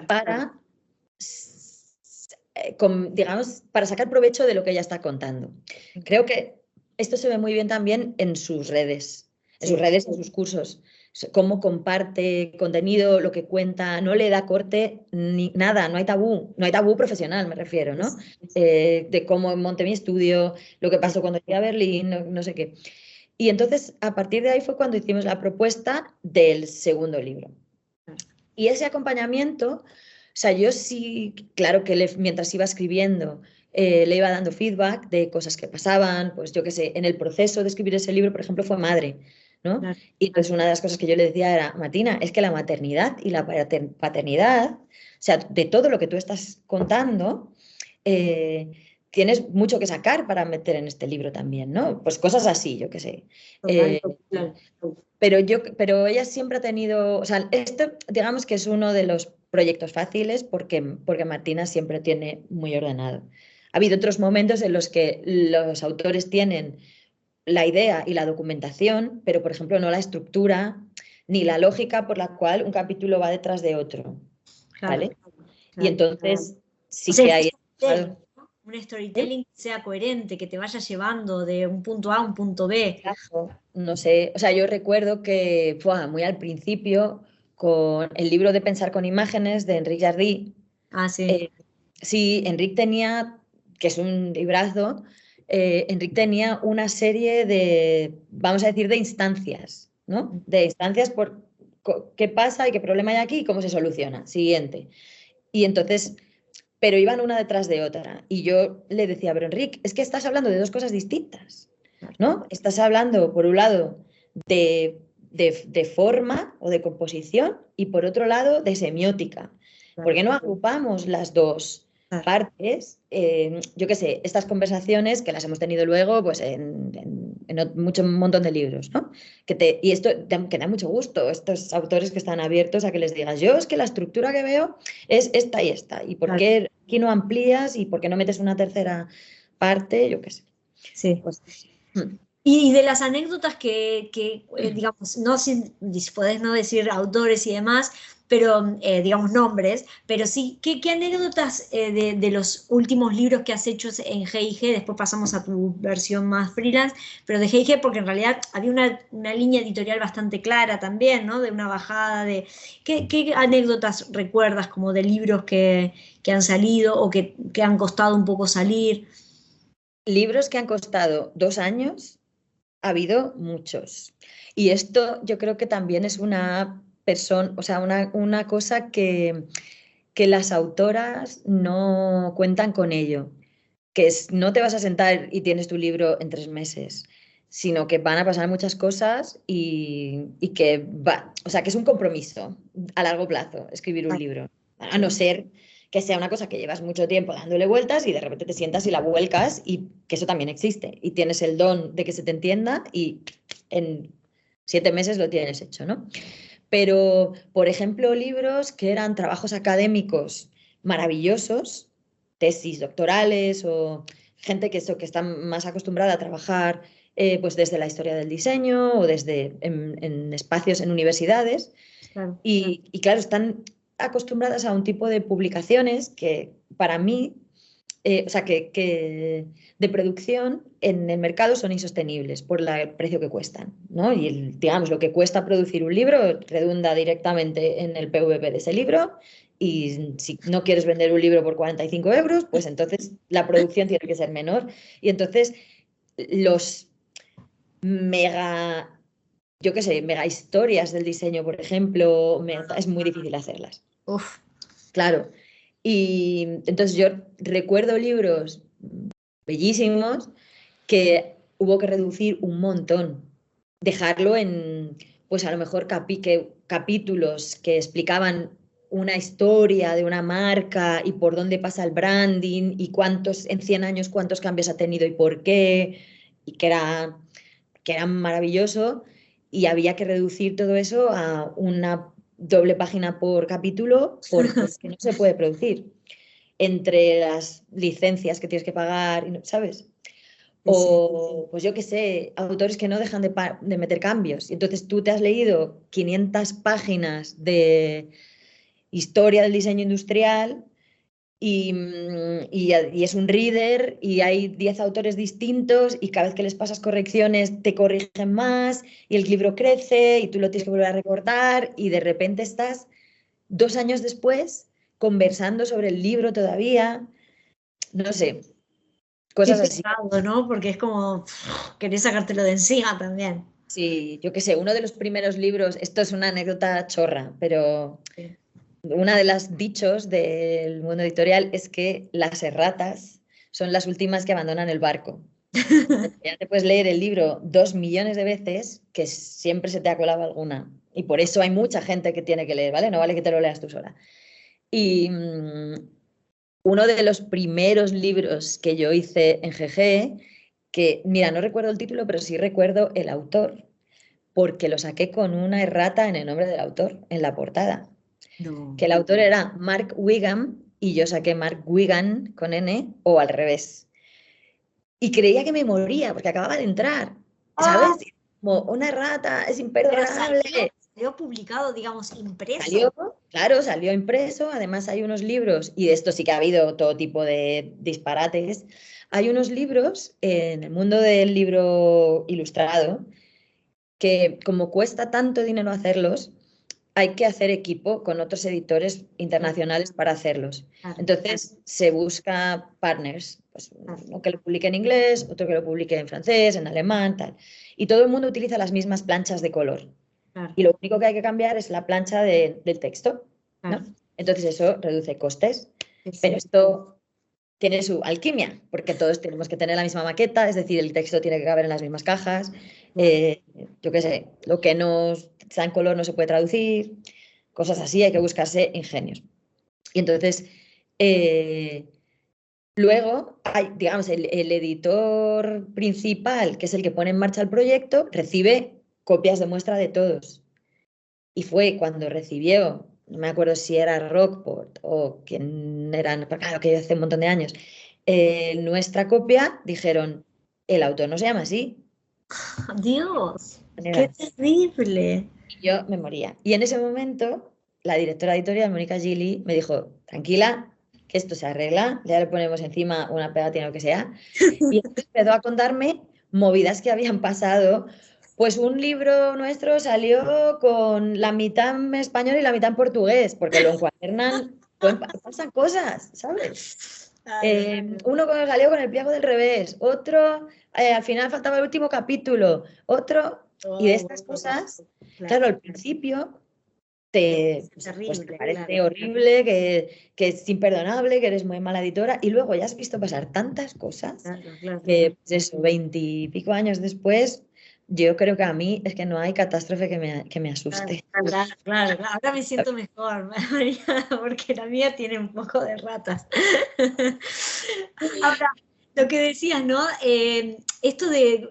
Speaker 2: para, digamos, para sacar provecho de lo que ella está contando. Creo que esto se ve muy bien también en sus redes, en sus cursos. Cómo comparte contenido, lo que cuenta, no le da corte ni nada, no hay tabú profesional, me refiero, ¿no? De cómo monté mi estudio, lo que pasó cuando llegué a Berlín, no sé qué. Y entonces, a partir de ahí fue cuando hicimos la propuesta del segundo libro. Y ese acompañamiento, o sea, yo sí, claro que mientras iba escribiendo, le iba dando feedback de cosas que pasaban, pues yo qué sé, en el proceso de escribir ese libro, por ejemplo, fue madre, ¿no? Y entonces una de las cosas que yo le decía era, Martina, es que la maternidad y la paternidad, o sea, de todo lo que tú estás contando, tienes mucho que sacar para meter en este libro también, ¿no? Pues cosas así, yo qué sé. Pero ella siempre ha tenido, o sea, esto digamos que es uno de los proyectos fáciles porque Martina siempre tiene muy ordenado. Ha habido otros momentos en los que los autores tienen la idea y la documentación, pero por ejemplo no la estructura ni la lógica por la cual un capítulo va detrás de otro, ¿vale? Y entonces sí que hay...
Speaker 1: Un storytelling que sea coherente, que te vaya llevando de un punto A a un punto B.
Speaker 2: No sé, o sea, yo recuerdo que fue muy al principio con el libro de Pensar con imágenes de Enric Jardí.
Speaker 1: Sí.
Speaker 2: Sí, Enric tenía, que es un librazo, Enric tenía una serie de, vamos a decir, de instancias, ¿no? De instancias por qué pasa y qué problema hay aquí y cómo se soluciona. Siguiente. Y entonces, pero iban una detrás de otra. Y yo le decía, pero Enric, es que estás hablando de dos cosas distintas, ¿no? Estás hablando, por un lado, de forma o de composición y por otro lado, de semiótica. ¿Por qué no agrupamos las dos?
Speaker 1: Claro.
Speaker 2: partes, yo qué sé, estas conversaciones que las hemos tenido luego pues, mucho, un montón de libros, ¿no? Y esto que da mucho gusto, estos autores que están abiertos a que les digas, yo es que la estructura que veo es esta y esta, y por
Speaker 1: Claro.
Speaker 2: qué aquí no amplías y por qué no metes una tercera parte, yo qué sé.
Speaker 1: Sí.
Speaker 2: Pues, mm.
Speaker 1: Y de las anécdotas digamos, no si podés no decir autores y demás, pero digamos nombres, pero sí, ¿qué anécdotas de los últimos libros que has hecho en G&G? Después pasamos a tu versión más freelance, pero de G&G porque en realidad había una línea editorial bastante clara también, ¿no? De una bajada de... ¿Qué anécdotas recuerdas como de libros que han salido o que han costado un poco salir?
Speaker 2: Libros que han costado 2 años, ha habido muchos. Y esto yo creo que también es una persona, o sea, una cosa que las autoras no cuentan con ello, que es no te vas a sentar y tienes tu libro en 3 meses, sino que van a pasar muchas cosas y que va, o sea, que es un compromiso a largo plazo escribir un libro, a no ser que sea una cosa que llevas mucho tiempo dándole vueltas y de repente te sientas y la vuelcas y que eso también existe y tienes el don de que se te entienda y en 7 meses lo tienes hecho, ¿no? Pero, por ejemplo, libros que eran trabajos académicos maravillosos, tesis doctorales o gente que está más acostumbrada a trabajar pues desde la historia del diseño o desde en espacios en universidades.
Speaker 1: Claro.
Speaker 2: Y claro, están acostumbradas a un tipo de publicaciones que para mí o sea, que de producción en el mercado son insostenibles por el precio que cuestan, ¿no? Y digamos, lo que cuesta producir un libro redunda directamente en el PVP de ese libro y si no quieres vender un libro por 45 euros, pues entonces la producción tiene que ser menor. Y entonces los mega, yo qué sé, mega historias del diseño, por ejemplo, es muy difícil hacerlas.
Speaker 1: Uf.
Speaker 2: Claro. Y entonces yo recuerdo libros bellísimos que hubo que reducir un montón, dejarlo en, pues a lo mejor capítulos que explicaban una historia de una marca y por dónde pasa el branding y cuántos, en 100 años, cuántos cambios ha tenido y por qué, y que era maravilloso y había que reducir todo eso a una doble página por capítulo porque es que no se puede producir entre las licencias que tienes que pagar, ¿sabes?
Speaker 1: Sí, sí.
Speaker 2: O, pues yo qué sé, autores que no dejan de meter cambios. Y entonces tú te has leído 500 páginas de historia del diseño industrial y es un reader y hay 10 autores distintos y cada vez que les pasas correcciones te corrigen más y el libro crece y tú lo tienes que volver a recortar y de repente estás 2 años después conversando sobre el libro todavía, no sé,
Speaker 1: Qué
Speaker 2: cosas así.
Speaker 1: pesado, ¿no? Porque es como, querés sacártelo de encima también.
Speaker 2: Sí, yo qué sé, uno de los primeros libros, esto es una anécdota chorra, pero una de las dichos del mundo editorial es que las erratas son las últimas que abandonan el barco. Ya te puedes leer el libro 2 millones de veces que siempre se te ha colado alguna. Y por eso hay mucha gente que tiene que leer, ¿vale? No vale que te lo leas tú sola. Y uno de los primeros libros que yo hice en GG, que, mira, no recuerdo el título, pero sí recuerdo el autor, porque lo saqué con una errata en el nombre del autor, en la portada.
Speaker 1: No.
Speaker 2: Que el autor era Mark Wigan y yo saqué Mark Wigan con N o al revés. Y creía que me moría porque acababa de entrar,
Speaker 1: Ah,
Speaker 2: ¿sabes? Como una errata, es
Speaker 1: pero
Speaker 2: imperdonable.
Speaker 1: salió publicado, digamos, impreso.
Speaker 2: Salió, claro, salió impreso. Además, hay unos libros, y de esto sí que ha habido todo tipo de disparates. Hay unos libros en el mundo del libro ilustrado que, como cuesta tanto dinero hacerlos, hay que hacer equipo con otros editores internacionales para hacerlos.
Speaker 1: Claro,
Speaker 2: Entonces, se busca partners, pues,
Speaker 1: claro,
Speaker 2: uno que lo publique en inglés, otro que lo publique en francés, en alemán, tal. Y todo el mundo utiliza las mismas planchas de color.
Speaker 1: claro,
Speaker 2: Y lo único que hay que cambiar es la plancha del texto, ¿no?
Speaker 1: claro.
Speaker 2: Entonces eso reduce costes,
Speaker 1: Sí,
Speaker 2: pero
Speaker 1: sí.
Speaker 2: esto tiene su alquimia, porque todos tenemos que tener la misma maqueta, es decir, el texto tiene que caber en las mismas cajas,
Speaker 1: Claro.
Speaker 2: yo qué sé, lo que no está en color no se puede traducir, cosas así, hay que buscarse ingenios. Y entonces, Luego, hay, digamos, el editor principal, que es el que pone en marcha el proyecto, recibe copias de muestra de todos. Y fue cuando recibió, no me acuerdo si era Rockport o quién eran, pero claro, que hace un montón de años, nuestra copia, dijeron, el autor no se llama así.
Speaker 1: Dios, qué
Speaker 2: Manera.
Speaker 1: terrible.
Speaker 2: Y yo me moría. Y en ese momento, la directora editorial, Mónica Gili, me dijo, tranquila, que esto se arregla, ya le ponemos encima una pegatina o lo que sea. Y entonces empezó a contarme movidas que habían pasado. Pues un libro nuestro salió con la mitad en español y la mitad en portugués, porque lo encuadernan, pasan cosas, ¿sabes?
Speaker 1: Claro,
Speaker 2: Uno cuando salió con el pliego del revés, otro al final faltaba el último capítulo, otro, y de estas cosas, claro,
Speaker 1: claro.
Speaker 2: al principio pues te
Speaker 1: Terrible,
Speaker 2: parece
Speaker 1: claro.
Speaker 2: horrible, que es imperdonable, que eres muy mala editora, y luego ya has visto pasar tantas cosas
Speaker 1: Claro, claro.
Speaker 2: que, pues eso, 20 y pico años después, yo creo que a mí es que no hay catástrofe que me
Speaker 1: Claro,
Speaker 2: asuste.
Speaker 1: claro, claro. Ahora me siento mejor, María, porque la mía tiene un poco de ratas. Ahora, lo que decías, ¿no? Esto de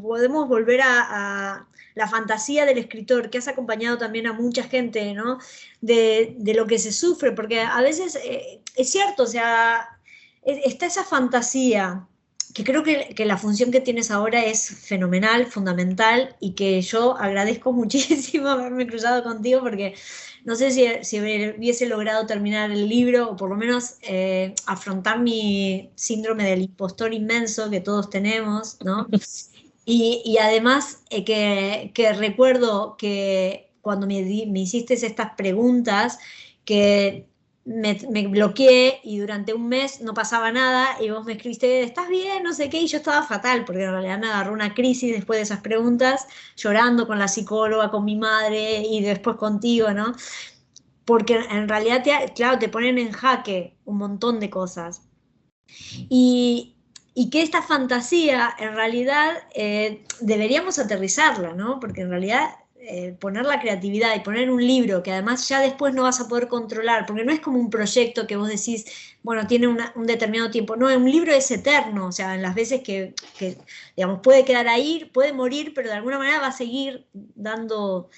Speaker 1: podemos volver a la fantasía del escritor, que has acompañado también a mucha gente, ¿no? De lo que se sufre, porque a veces es cierto, o sea, está esa fantasía, que creo que la función que tienes ahora es fenomenal, fundamental, y que yo agradezco muchísimo haberme cruzado contigo, porque no sé si hubiese logrado terminar el libro o por lo menos afrontar mi síndrome del impostor inmenso que todos tenemos, ¿no? Y además que recuerdo que cuando me hiciste estas preguntas, que me bloqueé y durante un mes no pasaba nada y vos me escribiste, ¿estás bien? No sé qué, y yo estaba fatal porque en realidad me agarró una crisis después de esas preguntas, llorando con la psicóloga, con mi madre y después contigo, ¿no? Porque en realidad, claro, te ponen en jaque un montón de cosas. Y, y que esta fantasía, en realidad, deberíamos aterrizarla, ¿no? Porque en realidad poner la creatividad y poner un libro que además ya después no vas a poder controlar, porque no es como un proyecto que vos decís, bueno, tiene un determinado tiempo. No, un libro es eterno, o sea, en las veces que, digamos, puede quedar ahí, puede morir, pero de alguna manera va a seguir dando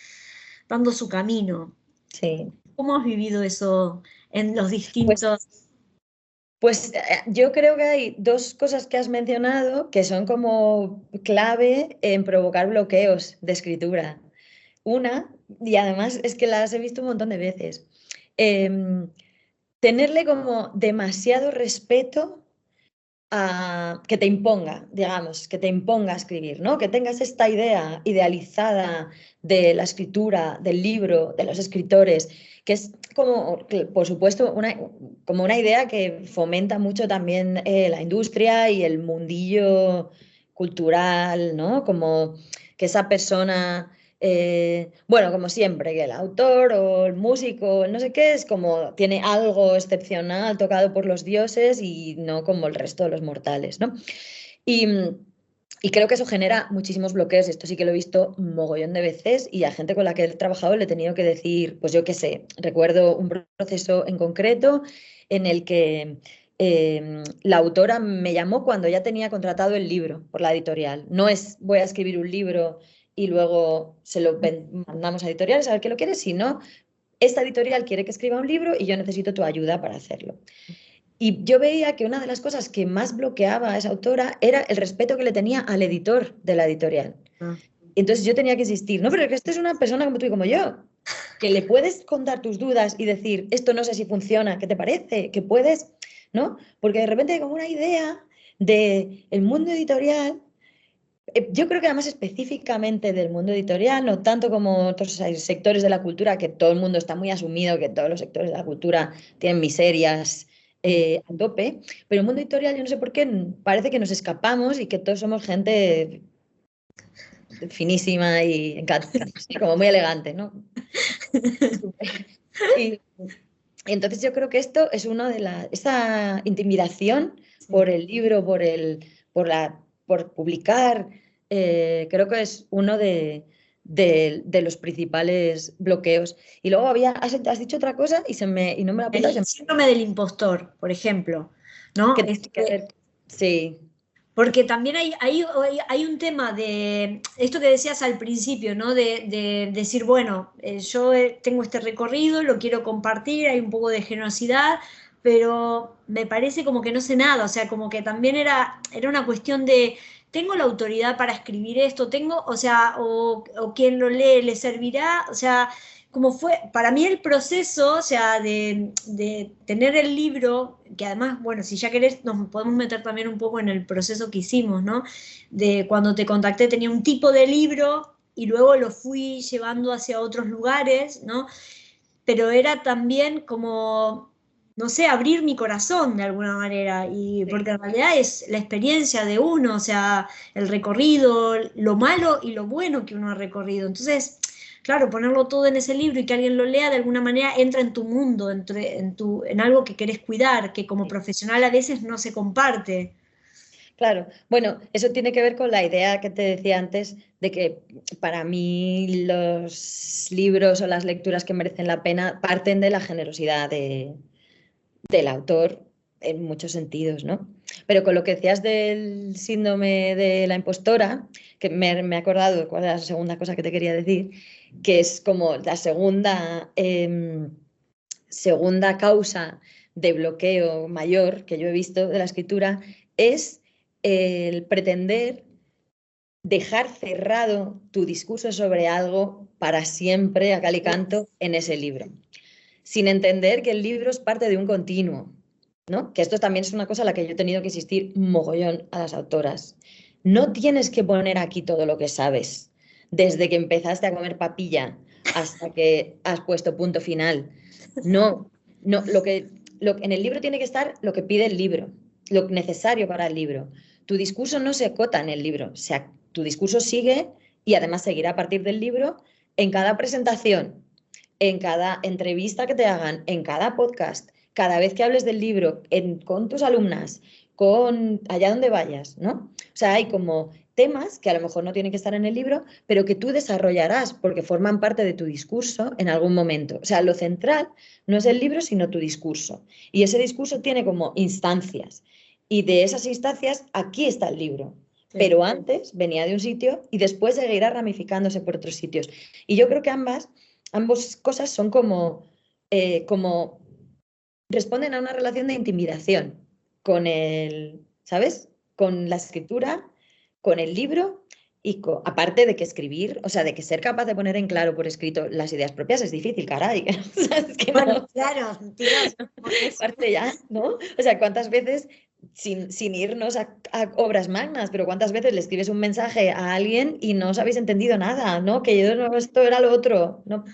Speaker 1: su camino.
Speaker 2: Sí.
Speaker 1: ¿Cómo has vivido eso en los
Speaker 2: Pues
Speaker 1: distintos...
Speaker 2: yo creo que hay dos cosas que has mencionado que son como clave en provocar bloqueos de escritura. Una, y además es que las he visto un montón de veces, em, tenerle como demasiado respeto a que te imponga, digamos, que te imponga escribir, ¿no? Que tengas esta idea idealizada de la escritura, del libro, de los escritores, que es como, por supuesto, como una idea que fomenta mucho también la industria y el mundillo cultural, ¿no? Como que esa persona bueno, como siempre, que el autor o el músico, no sé qué, es como tiene algo excepcional tocado por los dioses y no como el resto de los mortales, ¿no? Y, y creo que eso genera muchísimos bloqueos. Esto sí que lo he visto un mogollón de veces y a gente con la que he trabajado le he tenido que decir, pues yo qué sé, recuerdo un proceso en concreto en el que la autora me llamó cuando ya tenía contratado el libro por la editorial. No es voy a escribir un libro y luego se lo mandamos a editoriales a ver qué lo quieres, sino esta editorial quiere que escriba un libro y yo necesito tu ayuda para hacerlo. Y yo veía que una de las cosas que más bloqueaba a esa autora era el respeto que le tenía al editor de la editorial.
Speaker 1: Ah,
Speaker 2: Entonces yo tenía que insistir, no, pero es que esto es una persona como tú y como yo, que le puedes contar tus dudas y decir, esto no sé si funciona, ¿qué te parece? Que puedes, ¿no? Porque de repente hay como una idea del mundo editorial. Yo creo que además específicamente del mundo editorial, no tanto como otros sectores de la cultura, que todo el mundo está muy asumido, que todos los sectores de la cultura tienen miserias a tope, pero el mundo editorial yo no sé por qué parece que nos escapamos y que todos somos gente finísima y como muy elegante, ¿no? Y, y entonces yo creo que esto es una de las, esa intimidación por
Speaker 1: sí.
Speaker 2: el libro, por publicar, creo que es uno de los principales bloqueos. Y luego has dicho otra cosa y no me la he apuntado.
Speaker 1: El síndrome del impostor, por ejemplo. ¿no?
Speaker 2: ¿Qué tiene que ver? Sí.
Speaker 1: Porque también hay un tema de esto que decías al principio, ¿no? De decir, bueno, yo tengo este recorrido, lo quiero compartir, hay un poco de generosidad, pero me parece como que no sé nada, o sea, como que también era una cuestión de, ¿tengo la autoridad para escribir esto? ¿Tengo, o sea, o quien lo lee le servirá? O sea, como fue, para mí el proceso, o sea, de tener el libro, que además, bueno, si ya querés, nos podemos meter también un poco en el proceso que hicimos, ¿no? De cuando te contacté tenía un tipo de libro y luego lo fui llevando hacia otros lugares, ¿no? Pero era también como, no sé, abrir mi corazón de alguna manera, y
Speaker 2: Sí.
Speaker 1: porque en realidad es la experiencia de uno, o sea, el recorrido, lo malo y lo bueno que uno ha recorrido. Entonces, claro, ponerlo todo en ese libro y que alguien lo lea de alguna manera entra en tu mundo, en algo que querés cuidar, que como profesional a veces no se comparte.
Speaker 2: Claro, bueno, eso tiene que ver con la idea que te decía antes de que para mí los libros o las lecturas que merecen la pena parten de la generosidad del autor en muchos sentidos, ¿no? Pero con lo que decías del síndrome de la impostora, que me he acordado cuál era la segunda cosa que te quería decir, que es como la segunda causa de bloqueo mayor que yo he visto de la escritura es el pretender dejar cerrado tu discurso sobre algo para siempre a cal y canto en ese libro, sin entender que el libro es parte de un continuo, ¿no? Que esto también es una cosa a la que yo he tenido que insistir mogollón a las autoras. No tienes que poner aquí todo lo que sabes, desde que empezaste a comer papilla hasta que has puesto punto final. No, no, en el libro tiene que estar lo que pide el libro, lo necesario para el libro. Tu discurso no se acota en el libro, tu discurso sigue y además seguirá a partir del libro en cada presentación, en cada entrevista que te hagan, en cada podcast, cada vez que hables del libro, con tus alumnas, con allá donde vayas, ¿no? O sea, hay como temas que a lo mejor no tienen que estar en el libro, pero que tú desarrollarás porque forman parte de tu discurso en algún momento. O sea, lo central no es el libro, sino tu discurso. Y ese discurso tiene como instancias. Y de esas instancias, aquí está el libro.
Speaker 1: Sí.
Speaker 2: Pero antes venía de un sitio y después seguirá ramificándose por otros sitios. Y yo creo que ambas cosas son como responden a una relación de intimidación con ¿sabes? Con la escritura, con el libro y aparte de que escribir, o sea, de que ser capaz de poner en claro por escrito las ideas propias es difícil, caray. O sea, es que
Speaker 1: Bueno,
Speaker 2: no,
Speaker 1: claro, tíos,
Speaker 2: parte ya, ¿no? O sea, ¿cuántas veces, sin irnos a obras magnas, pero cuántas veces le escribes un mensaje a alguien y no os habéis entendido nada, ¿no? Que yo no, esto era lo otro, ¿no?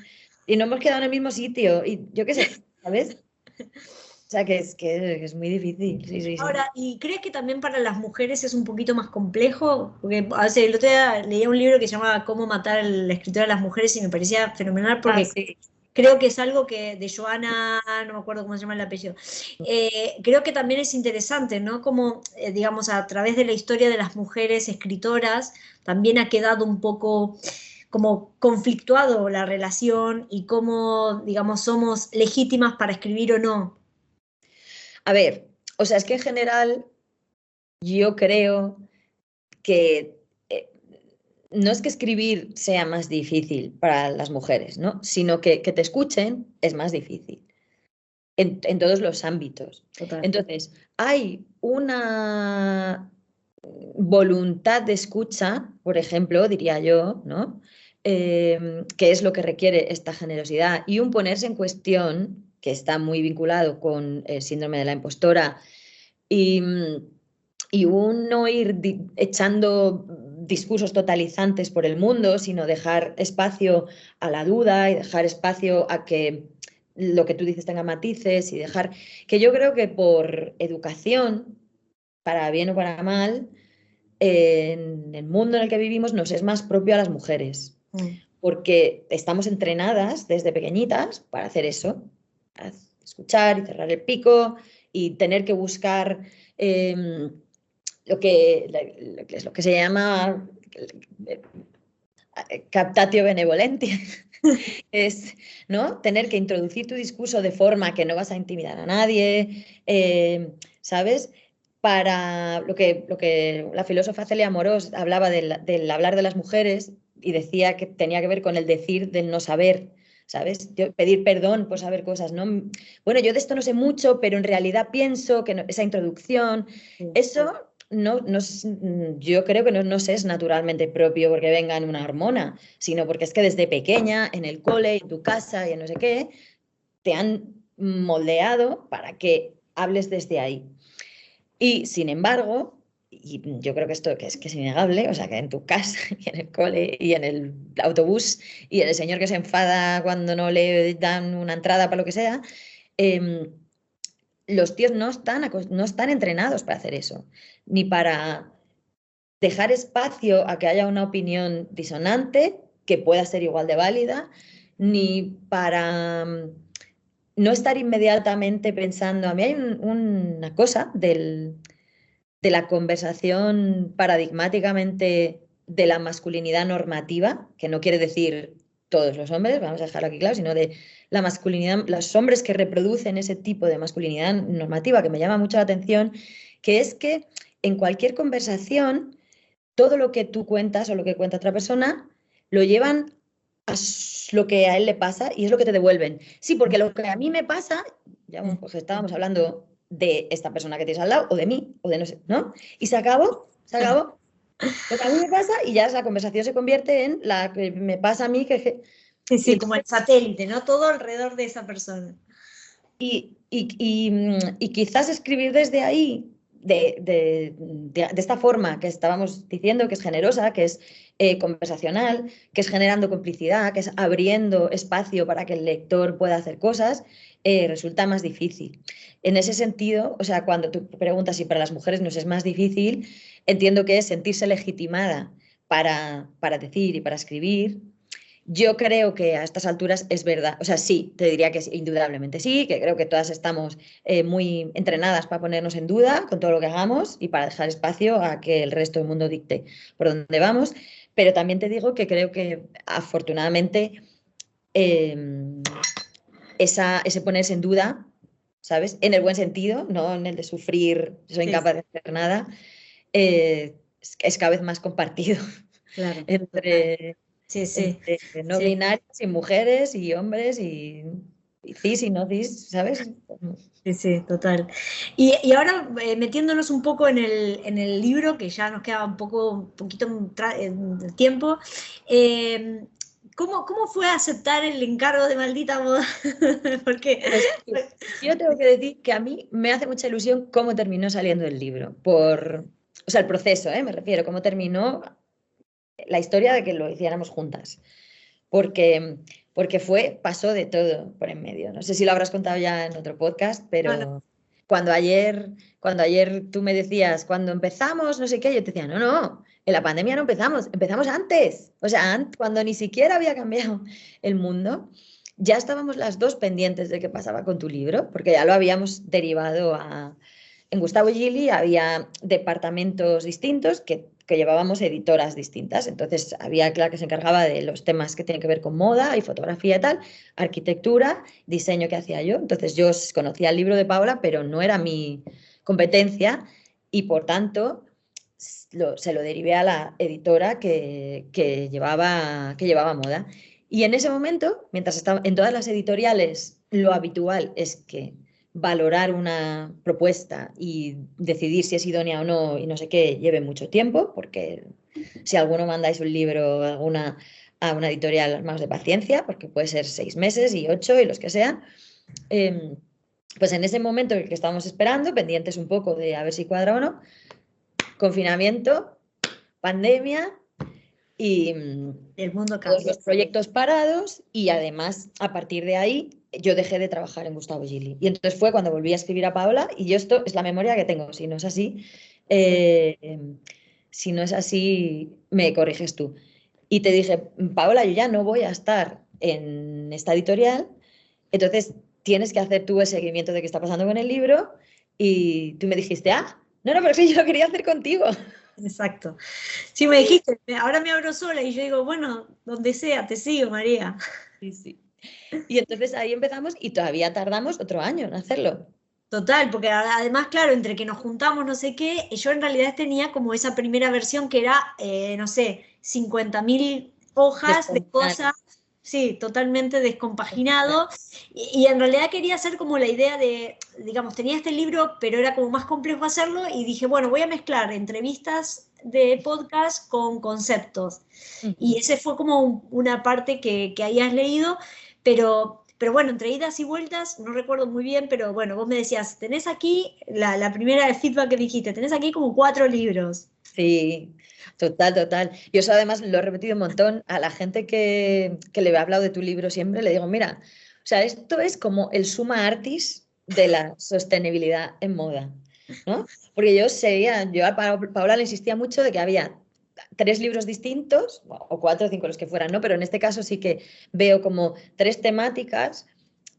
Speaker 2: Y no hemos quedado en el mismo sitio, y yo qué sé, ¿sabes? O sea, que es muy difícil, sí, sí, sí.
Speaker 1: Ahora, ¿y crees que también para las mujeres es un poquito más complejo? Porque a veces el otro día leía un libro que se llama Cómo matar a la escritura de las mujeres y me parecía fenomenal
Speaker 2: Ah,
Speaker 1: porque
Speaker 2: sí.
Speaker 1: creo que es algo que de Joana, no me acuerdo cómo se llama el apellido, creo que también es interesante, ¿no? Como, digamos, a través de la historia de las mujeres escritoras, también ha quedado un poco como conflictuado la relación y cómo, digamos, somos legítimas para escribir o no.
Speaker 2: A ver, o sea, es que en general yo creo que no es que escribir sea más difícil para las mujeres, ¿no? Sino que te escuchen es más difícil en todos los ámbitos.
Speaker 1: Total.
Speaker 2: Entonces, hay una voluntad de escucha, por ejemplo, diría yo, ¿no? Que es lo que requiere esta generosidad y un ponerse en cuestión, que está muy vinculado con el síndrome de la impostora, y, y un no ir echando discursos totalizantes por el mundo, sino dejar espacio a la duda y dejar espacio a que lo que tú dices tenga matices y dejar que yo creo que por educación, para bien o para mal, en el mundo en el que vivimos nos es más propio a las mujeres,
Speaker 1: Mm.
Speaker 2: porque estamos entrenadas desde pequeñitas para hacer eso, para escuchar y cerrar el pico y tener que buscar lo que se llama captatio benevolentia, es, ¿no? Tener que introducir tu discurso de forma que no vas a intimidar a nadie, ¿sabes? Para lo que la filósofa Celia Amorós hablaba del hablar de las mujeres y decía que tenía que ver con el decir del no saber, ¿sabes? Pedir perdón por saber cosas, ¿no? Bueno, yo de esto no sé mucho, pero en realidad pienso que esa introducción, eso yo creo que no es naturalmente propio porque venga en una hormona, sino porque es que desde pequeña, en el cole, en tu casa y en no sé qué, te han moldeado para que hables desde ahí. Y sin embargo, y yo creo que esto que es innegable, o sea, que en tu casa y en el cole y en el autobús y el señor que se enfada cuando no le dan una entrada para lo que sea, eh, los tíos no están entrenados para hacer eso, ni para dejar espacio a que haya una opinión disonante que pueda ser igual de válida, ni para no estar inmediatamente pensando. A mí hay una cosa de la conversación paradigmáticamente de la masculinidad normativa, que no quiere decir todos los hombres, vamos a dejarlo aquí claro, sino de la masculinidad, los hombres que reproducen ese tipo de masculinidad normativa, que me llama mucho la atención, que es que en cualquier conversación, todo lo que tú cuentas o lo que cuenta otra persona, lo llevan a lo que a él le pasa y es lo que te devuelven. Sí, porque lo que a mí me pasa, ya pues estábamos hablando de esta persona que tienes al lado, o de mí, o de no sé, ¿no? Y se acabó lo que a mí me pasa y ya esa conversación se convierte en la que me pasa a mí.
Speaker 1: Sí, sí, como el satélite, ¿no? Todo alrededor de esa persona.
Speaker 2: Y quizás escribir desde ahí, de esta forma que estábamos diciendo, que es generosa, que es conversacional, que es generando complicidad, que es abriendo espacio para que el lector pueda hacer cosas, resulta más difícil. En ese sentido, o sea, cuando tú preguntas si para las mujeres nos es más difícil, entiendo que es sentirse legitimada para decir y para escribir. Yo creo que a estas alturas es verdad, o sea, sí, te diría que indudablemente sí, que creo que todas estamos muy entrenadas para ponernos en duda con todo lo que hagamos y para dejar espacio a que el resto del mundo dicte por dónde vamos, pero también te digo que creo que afortunadamente eh, ese ponerse en duda, ¿sabes? En el buen sentido, no en el de sufrir, soy incapaz de hacer nada, es cada vez más compartido.
Speaker 1: Claro.
Speaker 2: Entre
Speaker 1: Sí, sí.
Speaker 2: no binarios y mujeres y hombres y cis y no cis, ¿sabes?
Speaker 1: Sí, sí, total. Y ahora metiéndonos un poco en el libro, que ya nos queda un poquito de tiempo, eh, ¿cómo fue aceptar el encargo de Maldita Moda? Porque
Speaker 2: Pues yo tengo que decir que a mí me hace mucha ilusión cómo terminó saliendo el libro, o sea, el proceso, me refiero, cómo terminó la historia de que lo hiciéramos juntas, porque pasó de todo por en medio. No sé si lo habrás contado ya en otro podcast,
Speaker 1: no, no,
Speaker 2: pero cuando ayer tú me decías, cuando empezamos, no sé qué, yo te decía, no, en la pandemia no empezamos antes, o sea, cuando ni siquiera había cambiado el mundo. Ya estábamos las dos pendientes de qué pasaba con tu libro, porque ya lo habíamos derivado en Gustavo Gili había departamentos distintos que llevábamos editoras distintas. Entonces había Clara que se encargaba de los temas que tienen que ver con moda y fotografía y tal, arquitectura, diseño que hacía yo. Entonces yo conocía el libro de Paola, pero no era mi competencia y por tanto se lo derivé a la editora que llevaba moda. Y en ese momento, mientras estaba en todas las editoriales, lo habitual es que valorar una propuesta y decidir si es idónea o no y no sé qué lleve mucho tiempo, porque si alguno mandáis un libro a una editorial, más de paciencia, porque puede ser 6 meses y 8 y los que sean. Pues en ese momento en el que estábamos esperando, pendientes un poco de a ver si cuadra o no, confinamiento, pandemia y
Speaker 1: el mundo
Speaker 2: todos
Speaker 1: cambió.
Speaker 2: los proyectos parados y además a partir de ahí yo dejé de trabajar en Gustavo Gili. Y entonces fue cuando volví a escribir a Paola y yo esto es la memoria que tengo. Si no es así, me corriges tú. Y te dije, Paola, yo ya no voy a estar en esta editorial, entonces tienes que hacer tú el seguimiento de qué está pasando con el libro. Y tú me dijiste, no, pero es que yo lo quería hacer contigo.
Speaker 1: Exacto. Sí, me dijiste, ahora me abro sola y yo digo, bueno, donde sea, te sigo, María.
Speaker 2: Sí, sí. Y entonces ahí empezamos y todavía tardamos otro año en hacerlo.
Speaker 1: Total, porque además, claro, entre que nos juntamos no sé qué, yo en realidad tenía como esa primera versión que era, no sé, 50.000 hojas de
Speaker 2: Descomunal.
Speaker 1: cosas, sí, totalmente descompaginado, y en realidad quería hacer como la idea de, digamos, tenía este libro, pero era como más complejo hacerlo, y dije, bueno, voy a mezclar entrevistas de podcast con conceptos, y
Speaker 2: Ujú.
Speaker 1: ese fue como una parte que hayas leído, pero bueno, entre idas y vueltas, no recuerdo muy bien, pero bueno, vos me decías, tenés aquí, la primera de feedback que dijiste, tenés aquí como 4 libros.
Speaker 2: Sí, total, total. Yo eso además lo he repetido un montón a la gente que le he hablado de tu libro siempre, le digo, mira, o sea, esto es como el suma artis de la sostenibilidad en moda, ¿no? Porque yo seguía, yo a Paola le insistía mucho de que había 3 libros distintos, o 4 o 5 los que fueran, ¿no? Pero en este caso sí que veo como 3 temáticas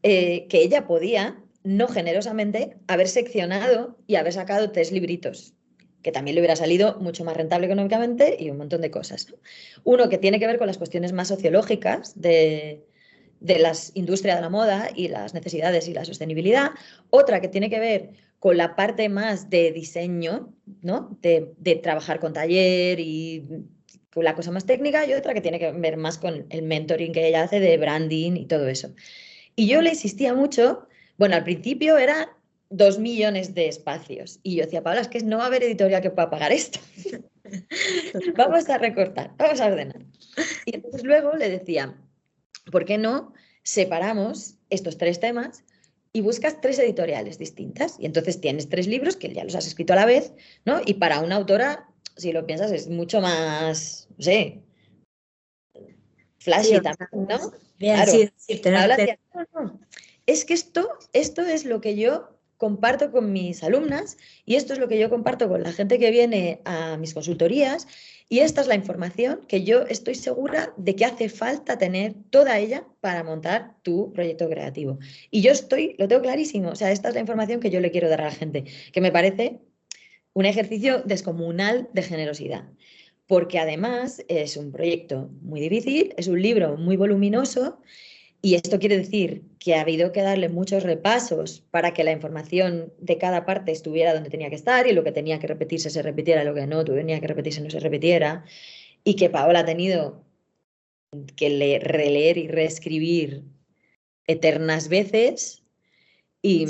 Speaker 2: que ella podía, no generosamente, haber seccionado y haber sacado 3 libritos, que también le hubiera salido mucho más rentable económicamente y un montón de cosas, ¿no? Uno que tiene que ver con las cuestiones más sociológicas de la industria de la moda y las necesidades y la sostenibilidad. Otra que tiene que ver con la parte más de diseño, ¿no? De trabajar con taller y con la cosa más técnica, y otra que tiene que ver más con el mentoring que ella hace de branding y todo eso. Y yo le insistía mucho, bueno, al principio era 2 millones de espacios. Y yo decía, Paula, es que no va a haber editorial que pueda pagar esto. Vamos a recortar, vamos a ordenar. Y entonces luego le decía, ¿por qué no separamos estos 3 temas y buscas 3 editoriales distintas? Y entonces tienes 3 libros que ya los has escrito a la vez, ¿no? Y para una autora, si lo piensas, es mucho más, no sé,
Speaker 1: Sí,
Speaker 2: flashy
Speaker 1: o sea,
Speaker 2: también, ¿no?
Speaker 1: bien,
Speaker 2: Claro.
Speaker 1: sí, sí,
Speaker 2: Paola
Speaker 1: tener.
Speaker 2: decía, no, no, es que esto es lo que yo comparto con mis alumnas y esto es lo que yo comparto con la gente que viene a mis consultorías y esta es la información que yo estoy segura de que hace falta tener toda ella para montar tu proyecto creativo. Y yo lo tengo clarísimo, o sea, esta es la información que yo le quiero dar a la gente, que me parece un ejercicio descomunal de generosidad, porque además es un proyecto muy difícil, es un libro muy voluminoso y esto quiere decir que ha habido que darle muchos repasos para que la información de cada parte estuviera donde tenía que estar y lo que tenía que repetirse se repitiera, lo que no tenía que repetirse no se repitiera, y que Paola ha tenido que releer y reescribir eternas veces y,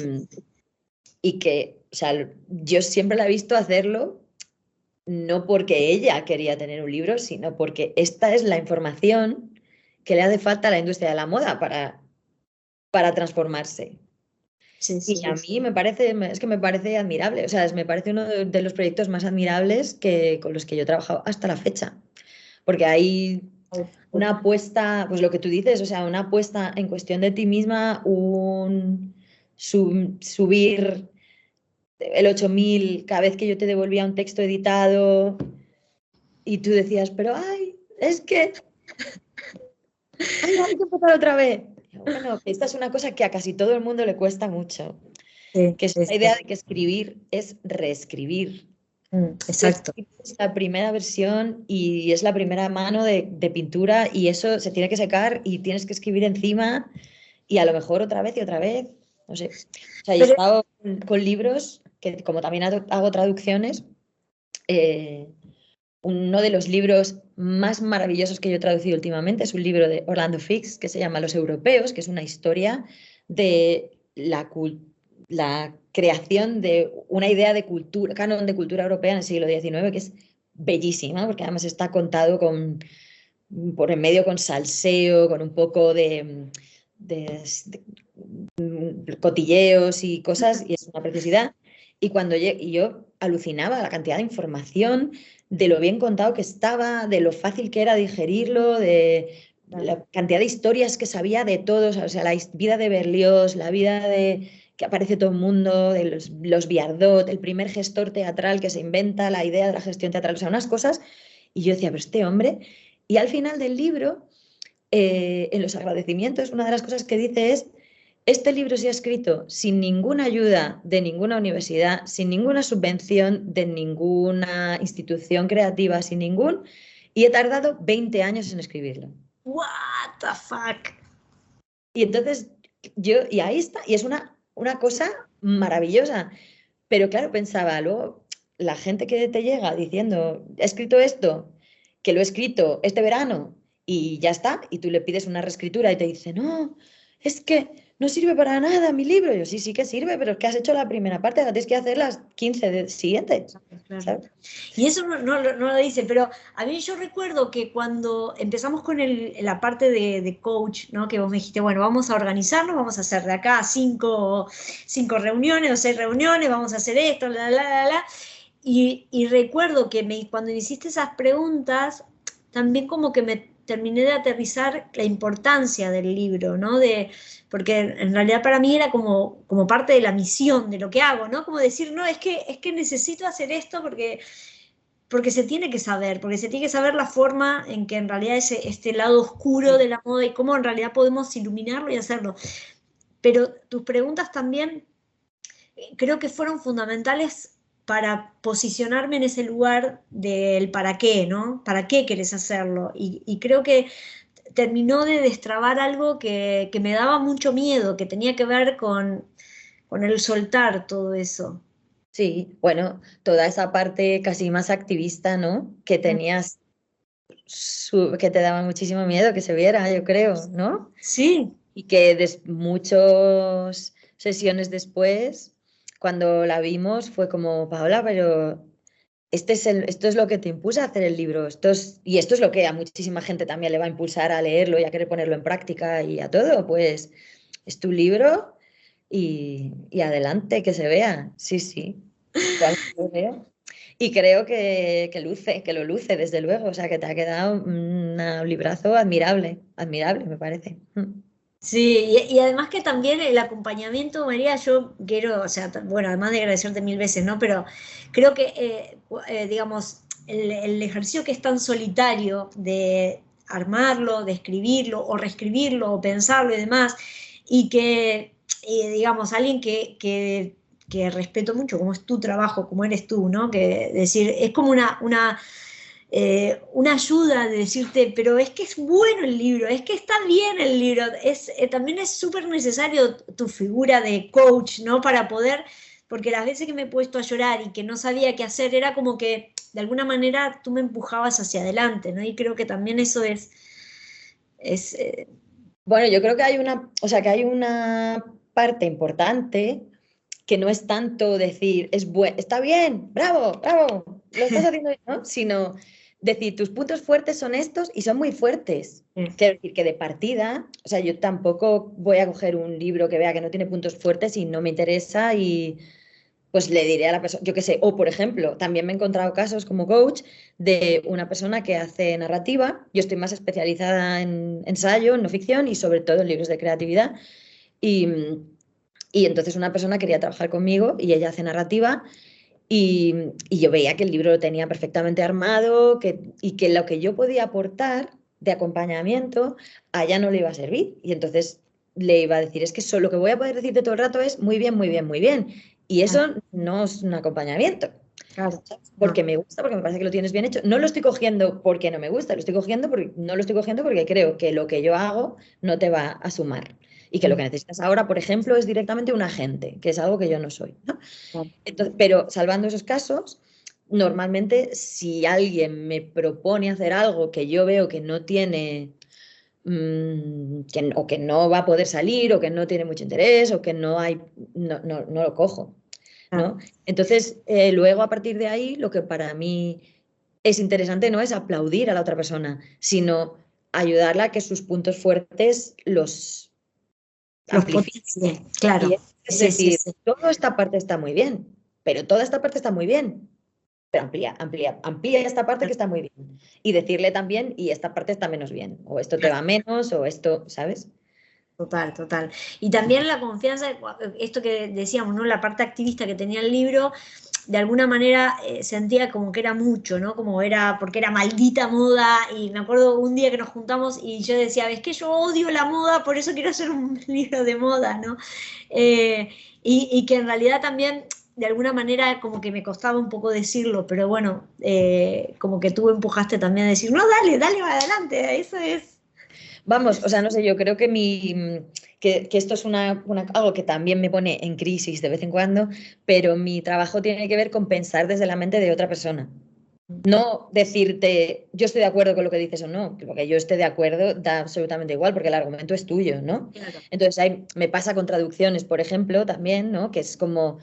Speaker 2: y que, o sea, yo siempre la he visto hacerlo no porque ella quería tener un libro, sino porque esta es la información que le hace falta a la industria de la moda para transformarse.
Speaker 1: Sí,
Speaker 2: Y
Speaker 1: sí.
Speaker 2: a mí es que me parece admirable, o sea, me parece uno de los proyectos más admirables con los que yo he trabajado hasta la fecha, porque hay una apuesta, pues lo que tú dices, o sea, una apuesta en cuestión de ti misma, subir el 8000 cada vez que yo te devolvía un texto editado y tú decías, pero ay, es que, ay, hay que empezar otra vez. Y yo, bueno, esta es una cosa que a casi todo el mundo le cuesta mucho,
Speaker 1: Sí,
Speaker 2: que es
Speaker 1: sí,
Speaker 2: la idea de
Speaker 1: sí.
Speaker 2: que escribir es reescribir. Tú
Speaker 1: Exacto.
Speaker 2: escribes la primera versión y es la primera mano de pintura y eso se tiene que secar y tienes que escribir encima y a lo mejor otra vez y otra vez, no sé. O sea, yo he
Speaker 1: Pero
Speaker 2: estado con libros que como también hago traducciones, eh, uno de los libros más maravillosos que yo he traducido últimamente es un libro de Orlando Fix que se llama Los Europeos, que es una historia de la creación de una idea de cultura, canon de cultura europea en el siglo XIX, que es bellísima, porque además está contado por en medio con salseo, con un poco de cotilleos y cosas, y es una preciosidad. Y yo alucinaba la cantidad de información, de lo bien contado que estaba, de lo fácil que era digerirlo, de la cantidad de historias que sabía de todos, o sea, la vida de Berlioz, la vida de que aparece todo el mundo, de los Viardot, el primer gestor teatral que se inventa la idea de la gestión teatral, o sea, unas cosas, y yo decía, pero este hombre, y al final del libro, en los agradecimientos, una de las cosas que dice es, este libro se ha escrito sin ninguna ayuda de ninguna universidad, sin ninguna subvención de ninguna institución creativa, sin ningún, y he tardado 20 años en escribirlo.
Speaker 1: what the fuck.
Speaker 2: Y entonces y ahí está, y es una cosa maravillosa. Pero claro, pensaba, luego la gente que te llega diciendo, he escrito esto, que lo he escrito este verano y ya está, y tú le pides una reescritura y te dice, no, es que no sirve para nada mi libro. Yo, sí, sí que sirve, pero es que has hecho la primera parte, ahora tienes que hacer las 15 siguientes,
Speaker 1: Claro.
Speaker 2: ¿sabes?
Speaker 1: Y eso no lo dice, pero a mí yo recuerdo que cuando empezamos con la parte de coach, ¿no? Que vos me dijiste, bueno, vamos a organizarnos, vamos a hacer de acá cinco reuniones o 6 reuniones, vamos a hacer esto, la. Y recuerdo que cuando me hiciste esas preguntas, también como que me terminé de aterrizar la importancia del libro, ¿no? Porque en realidad para mí era como parte de la misión de lo que hago, ¿no? Como decir, no, es que necesito hacer esto porque se tiene que saber, porque se tiene que saber la forma en que en realidad este lado oscuro de la moda y cómo en realidad podemos iluminarlo y hacerlo. Pero tus preguntas también creo que fueron fundamentales para posicionarme en ese lugar del para qué, ¿no? ¿Para qué querés hacerlo? Y creo que terminó de destrabar algo que me daba mucho miedo, que tenía que ver con el soltar todo eso.
Speaker 2: Sí, bueno, toda esa parte casi más activista, ¿no? Que tenías, que te daba muchísimo miedo que se viera, yo creo, ¿no?
Speaker 1: Sí,
Speaker 2: Y que muchas sesiones después, cuando la vimos, fue como, Paola, pero esto es lo que te impulsa a hacer el libro. Y esto es lo que a muchísima gente también le va a impulsar a leerlo y a querer ponerlo en práctica y a todo. Pues es tu libro y adelante, que se vea. Sí, sí. Yo así lo veo. Y creo que lo luce, desde luego. O sea, que te ha quedado un librazo admirable, admirable, me parece.
Speaker 1: sí, y además que también el acompañamiento, María, yo quiero, o sea, bueno, además de agradecerte mil veces, ¿no? Pero creo que, digamos, el ejercicio que es tan solitario de armarlo, de escribirlo, o reescribirlo, o pensarlo y demás, y que, digamos, alguien que respeto mucho, como es tu trabajo, como eres tú, ¿no? Que decir, es como una ayuda de decirte, pero es que es bueno el libro, es que está bien el libro, también es súper necesario tu figura de coach, ¿no? Para poder, porque las veces que me he puesto a llorar y que no sabía qué hacer, era como que de alguna manera tú me empujabas hacia adelante, ¿no? Y creo que también eso es
Speaker 2: Bueno, yo creo que o sea, que hay una parte importante que no es tanto decir, está bien, bravo, bravo, lo estás haciendo bien, ¿no? Sino decir, tus puntos fuertes son estos y son muy fuertes. Quiero decir que de partida, o sea, yo tampoco voy a coger un libro que vea que no tiene puntos fuertes y no me interesa y pues le diré a la persona, yo qué sé, o por ejemplo, también me he encontrado casos como coach de una persona que hace narrativa, yo estoy más especializada en ensayo, en no ficción y sobre todo en libros de creatividad y, y entonces una persona quería trabajar conmigo y ella hace narrativa y yo veía que el libro lo tenía perfectamente armado y que lo que yo podía aportar de acompañamiento a ella no le iba a servir. Y entonces le iba a decir, es que eso, lo que voy a poder decirte todo el rato es muy bien, muy bien, muy bien. Y
Speaker 1: claro,
Speaker 2: eso no es un acompañamiento.
Speaker 1: claro,
Speaker 2: Porque
Speaker 1: no,
Speaker 2: me gusta, porque me parece que lo tienes bien hecho. No lo estoy cogiendo porque no me gusta, lo estoy cogiendo porque no lo estoy cogiendo porque creo que lo que yo hago no te va a sumar. Y que lo que necesitas ahora, por ejemplo, es directamente un agente, que es algo que yo no soy, ¿no?
Speaker 1: claro,
Speaker 2: Entonces, pero salvando esos casos, normalmente si alguien me propone hacer algo que yo veo que no tiene, o que no va a poder salir, o que no tiene mucho interés, o que no hay, no lo cojo,
Speaker 1: claro.
Speaker 2: ¿no? Entonces, luego a partir de ahí, lo que para mí es interesante no es aplaudir a la otra persona, sino ayudarla a que sus puntos fuertes los
Speaker 1: Los
Speaker 2: amplifique.
Speaker 1: potencié, claro,
Speaker 2: Y es
Speaker 1: sí, sí,
Speaker 2: decir,
Speaker 1: sí.
Speaker 2: toda esta parte está muy bien, pero toda esta parte está muy bien, pero amplía, amplía, amplía esta parte que está muy bien. Y decirle también, y esta parte está menos bien, o esto te va menos, o esto, ¿sabes?
Speaker 1: Total, total. Y también la confianza, esto que decíamos, ¿no? La parte activista que tenía el libro, de alguna manera sentía como que era mucho, ¿no? Como era, porque era maldita moda, y me acuerdo un día que nos juntamos y yo decía, ves que yo odio la moda, por eso quiero hacer un libro de moda, ¿no? Eh, y que en realidad también, de alguna manera, como que me costaba un poco decirlo, pero bueno, como que tú empujaste también a decir, no, dale, dale, va adelante, eso es.
Speaker 2: Vamos, o sea, no sé, yo creo que, que esto es algo que también me pone en crisis de vez en cuando, pero mi trabajo tiene que ver con pensar desde la mente de otra persona. No decirte, yo estoy de acuerdo con lo que dices o no, porque yo esté de acuerdo da absolutamente igual, porque el argumento es tuyo, ¿no?
Speaker 1: Claro.
Speaker 2: Entonces, me pasa con traducciones, por ejemplo, también, ¿no? Que es como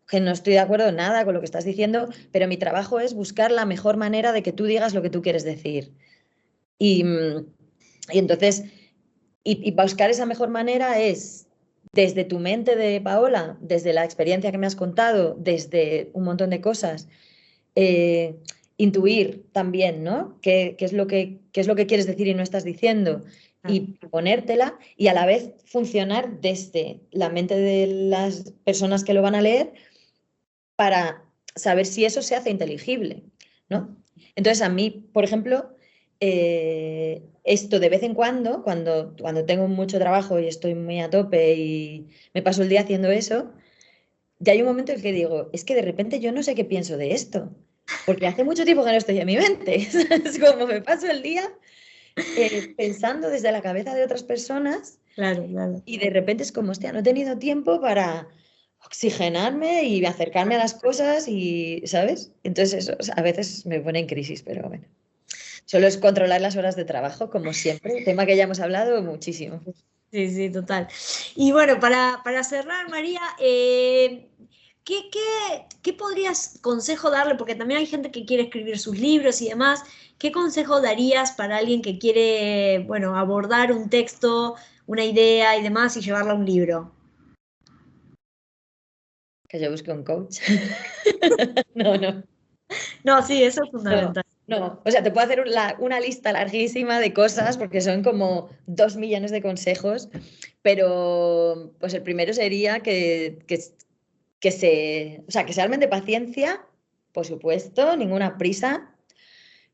Speaker 2: que no estoy de acuerdo en nada con lo que estás diciendo, pero mi trabajo es buscar la mejor manera de que tú digas lo que tú quieres decir. Y, y entonces, y buscar esa mejor manera es desde tu mente de Paola, desde la experiencia que me has contado, desde un montón de cosas, eh, intuir también, ¿no? Qué es lo que quieres decir y no estás diciendo? Y ponértela y a la vez funcionar desde la mente de las personas que lo van a leer para saber si eso se hace inteligible, ¿no? Entonces, a mí, por ejemplo, esto de vez en cuando, cuando tengo mucho trabajo y estoy muy a tope y me paso el día haciendo eso, ya hay un momento en el que digo, es que de repente yo no sé qué pienso de esto, porque hace mucho tiempo que no estoy en mi mente. Es como me paso el día pensando desde la cabeza de otras personas
Speaker 1: Claro, claro.
Speaker 2: y de repente es como, hostia, no he tenido tiempo para oxigenarme y acercarme a las cosas y, ¿sabes? Entonces eso a veces me pone en crisis, pero bueno. Solo es controlar las horas de trabajo, como siempre, tema que ya hemos hablado muchísimo.
Speaker 1: Sí, sí, total. Y bueno, para cerrar, María, ¿qué podrías consejo darle? Porque también hay gente que quiere escribir sus libros y demás. ¿Qué consejo darías para alguien que quiere, bueno, abordar un texto, una idea y demás y llevarla a un libro?
Speaker 2: Que yo busque un coach. No, no.
Speaker 1: No, sí, eso es
Speaker 2: No,
Speaker 1: fundamental.
Speaker 2: no. O sea, te puedo hacer una lista larguísima de cosas porque son como 2 millones de consejos, pero pues el primero sería o sea, que se armen de paciencia, por supuesto, ninguna prisa,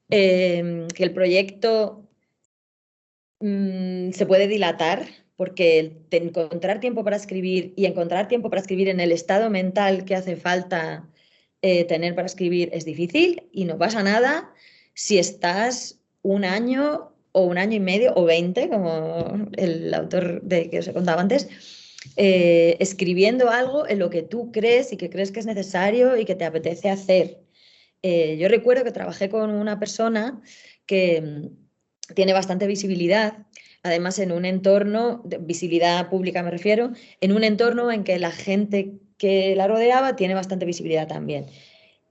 Speaker 2: que el proyecto se puede dilatar porque encontrar tiempo para escribir y encontrar tiempo para escribir en el estado mental que hace falta tener para escribir es difícil y no pasa nada si estás un año o un año y medio o 20, como el autor de que os he contado antes, escribiendo algo en lo que tú crees y que crees que es necesario y que te apetece hacer. Yo recuerdo que trabajé con una persona que tiene bastante visibilidad, además en un entorno, de visibilidad pública me refiero, en un entorno en que la gente que la rodeaba tiene bastante visibilidad también.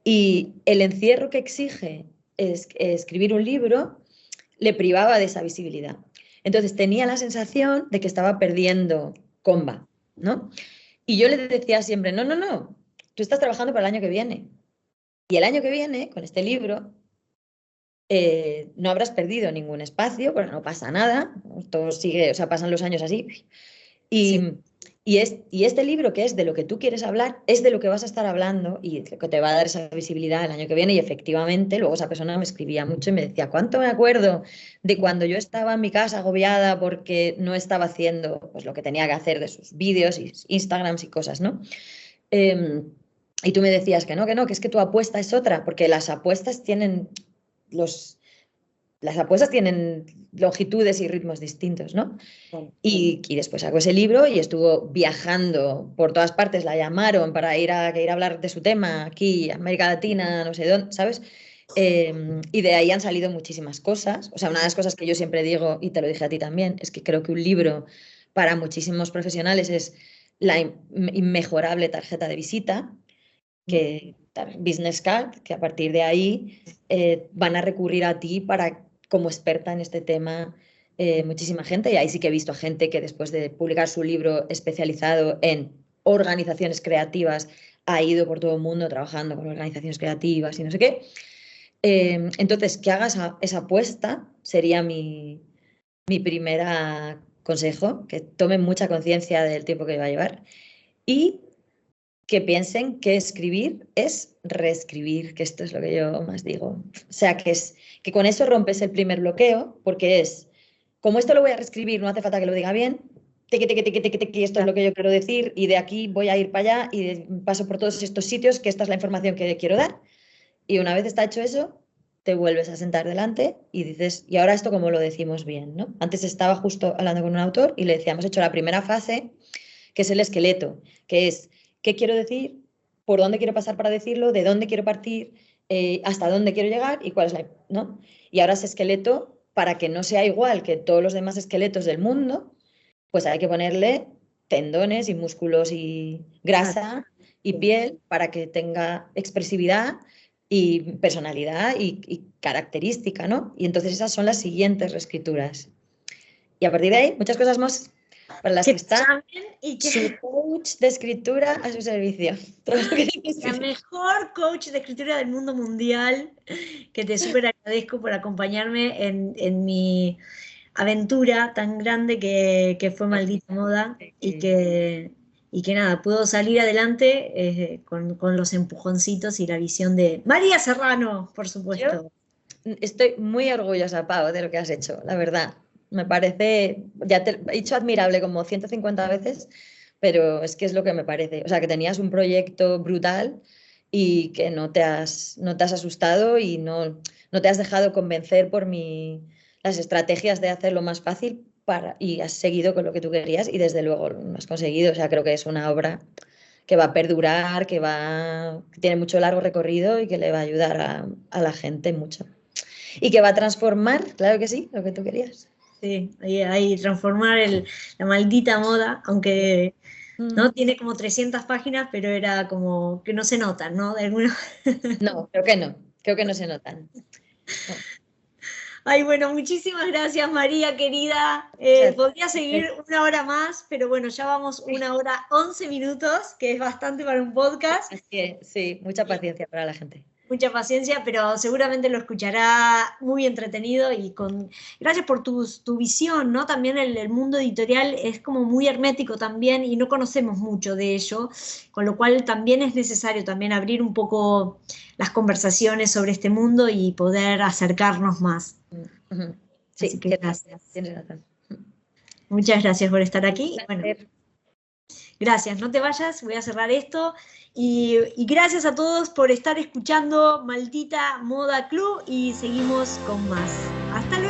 Speaker 2: Y el encierro que exige escribir un libro le privaba de esa visibilidad. Entonces tenía la sensación de que estaba perdiendo comba, ¿no? Y yo le decía siempre, no, no, no, tú estás trabajando para el año que viene. Y el año que viene, con este libro, no habrás perdido ningún espacio, pero no pasa nada, todo sigue, o sea, pasan los años así.
Speaker 1: Sí.
Speaker 2: Y, y este libro, que es de lo que tú quieres hablar, es de lo que vas a estar hablando y que te va a dar esa visibilidad el año que viene. Y efectivamente, luego esa persona me escribía mucho y me decía, ¿cuánto me acuerdo de cuando yo estaba en mi casa agobiada porque no estaba haciendo pues, lo que tenía que hacer de sus vídeos y Instagrams y cosas, ¿no? Eh, y tú me decías que no, que es que tu apuesta es otra, porque las apuestas tienen los, las apuestas tienen longitudes y ritmos distintos, ¿no? Y después sacó ese libro y estuvo viajando por todas partes, la llamaron para ir a hablar de su tema aquí, América Latina, no sé dónde, ¿sabes? Y de ahí han salido muchísimas cosas. O sea, una de las cosas que yo siempre digo, y te lo dije a ti también, es que creo que un libro para muchísimos profesionales es la inmejorable tarjeta de visita, que business card, que a partir de ahí van a recurrir a ti para como experta en este tema muchísima gente. Y ahí sí que he visto a gente que después de publicar su libro especializado en organizaciones creativas ha ido por todo el mundo trabajando con organizaciones creativas y no sé qué. Entonces, que hagas esa apuesta sería mi primera consejo, que tomen mucha conciencia del tiempo que va a llevar y que piensen que escribir es reescribir, que esto es lo que yo más digo. O sea, que con eso rompes el primer bloqueo, porque es, como esto lo voy a reescribir, no hace falta que lo diga bien, tiqui, tiqui, tiqui, tiqui, tiqui, esto es lo que yo quiero decir, y de aquí voy a ir para allá y paso por todos estos sitios, que esta es la información que quiero dar. Y una vez está hecho eso, te vuelves a sentar delante y dices, ¿y ahora esto cómo lo decimos bien, ¿no? Antes estaba justo hablando con un autor y le decía, hemos hecho la primera fase, que es el esqueleto, que es, ¿qué quiero decir? ¿Por dónde quiero pasar para decirlo? ¿De dónde quiero partir? ¿Hasta dónde quiero llegar? ¿Y cuál es la...? ¿No? Y ahora ese esqueleto, para que no sea igual que todos los demás esqueletos del mundo, pues hay que ponerle tendones y músculos y grasa y piel para que tenga expresividad y personalidad y característica, ¿no? Y entonces esas son las siguientes reescrituras. Y a partir de ahí, muchas cosas más para las que está su coach de escritura a su servicio.
Speaker 1: La mejor coach de escritura del mundo mundial, que te súper agradezco por acompañarme en mi aventura tan grande que fue Maldita Moda y que nada, puedo salir adelante con los empujoncitos y la visión de María Serrano, por supuesto.
Speaker 2: Yo estoy muy orgullosa, Pau, de lo que has hecho, la verdad. Me parece, ya te he dicho admirable como 150 veces, pero es que es lo que me parece. O sea, que tenías un proyecto brutal y que no te has asustado y no te has dejado convencer por las estrategias de hacerlo más fácil y has seguido con lo que tú querías y desde luego lo has conseguido. O sea, creo que es una obra que va a perdurar, que tiene mucho largo recorrido y que le va a ayudar a la gente mucho. Y que va a transformar, claro que sí, lo que tú querías.
Speaker 1: Sí, ahí transformar la Maldita Moda, aunque no tiene como 300 páginas, pero era como que no se notan, ¿no? De alguna...
Speaker 2: No, creo que no se notan. No.
Speaker 1: Ay, bueno, muchísimas gracias, María, querida. Podría seguir una hora más, pero bueno, ya vamos 1 hora 11 minutos, que es bastante para un podcast.
Speaker 2: Así que sí, mucha paciencia para la gente.
Speaker 1: Mucha paciencia, pero seguramente lo escuchará muy entretenido gracias por tu visión, ¿no? También el mundo editorial es como muy hermético también y no conocemos mucho de ello, con lo cual también es necesario también abrir un poco las conversaciones sobre este mundo y poder acercarnos más.
Speaker 2: Sí,
Speaker 1: así que gracias.
Speaker 2: Tienes razón.
Speaker 1: Muchas gracias por estar aquí. Bueno, gracias, no te vayas, voy a cerrar esto. Y gracias a todos por estar escuchando Maldita Moda Club y seguimos con más. Hasta luego.